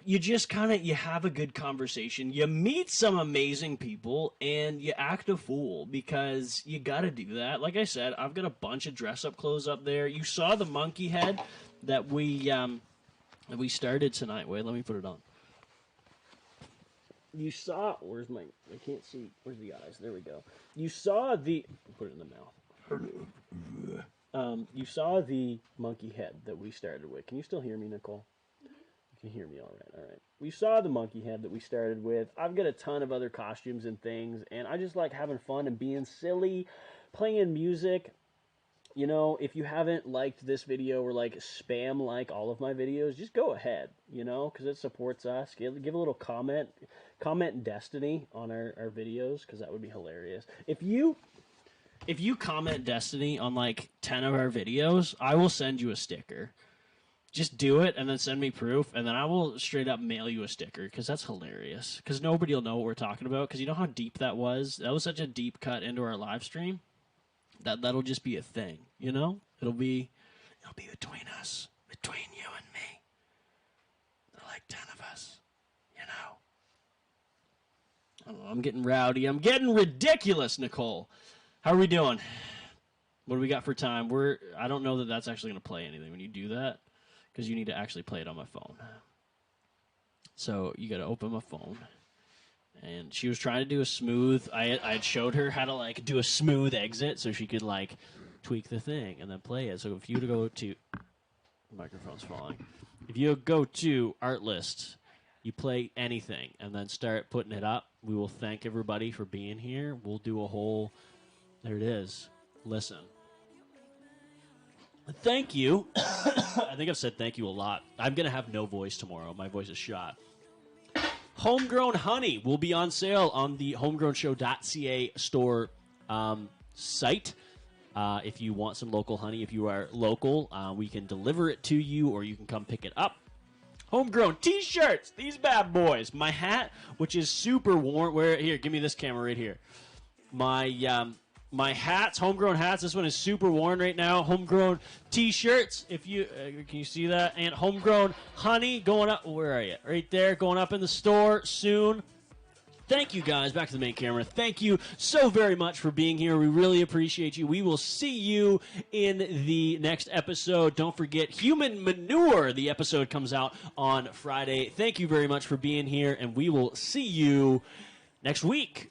You just you have a good conversation. You meet some amazing people, and you act a fool because you got to do that. Like I said, I've got a bunch of dress-up clothes up there. You saw the monkey head that we started tonight. Wait, let me put it on. You saw, I can't see, where's the eyes? There we go. You saw put it in the mouth. You saw the monkey head that we started with. Can you still hear me, Nicole? You can hear me all right. We saw the monkey head that we started with. I've got a ton of other costumes and things, and I just like having fun and being silly, playing music. You know, if you haven't liked this video or like spam like all of my videos, just go ahead, you know, because it supports us. Give a little comment Destiny on our videos, because that would be hilarious. If you comment Destiny on like 10 of our videos, I will send you a sticker. Just do it and then send me proof, and then I will straight up mail you a sticker, because that's hilarious. Because nobody will know what we're talking about, because you know how deep that was? That was such a deep cut into our live stream. That'll just be a thing, you know? It'll be between us, between you and me. There are like 10 of us, you know? I don't know, I'm getting rowdy. I'm getting ridiculous, Nicole. How are we doing? What do we got for time? I don't know that that's actually going to play anything when you do that, because you need to actually play it on my phone. So you got to open my phone. and she was trying to do a smooth. I had showed her how to like do a smooth exit so she could like tweak the thing and then play it. So if you go to the microphone's falling, if you go to Artlist, you play anything and then start putting it up. We will thank everybody for being here. We'll do a whole. There it is. Listen. Thank you. I think I've said thank you a lot. I'm going to have no voice tomorrow. My voice is shot. Homegrown honey will be on sale on the homegrownshow.ca store site. If you want some local honey, if you are local, we can deliver it to you or you can come pick it up. Homegrown t-shirts, these bad boys. My hat, which is super warm. Here, give me this camera right here. My hats, homegrown hats. This one is super worn right now. Homegrown t-shirts. If you can you see that? And homegrown honey going up. Where are you? Right there, going up in the store soon. Thank you guys. Back to the main camera. Thank you so very much for being here. We really appreciate you. We will see you in the next episode. Don't forget Human Manure. The episode comes out on Friday. Thank you very much for being here, and we will see you next week.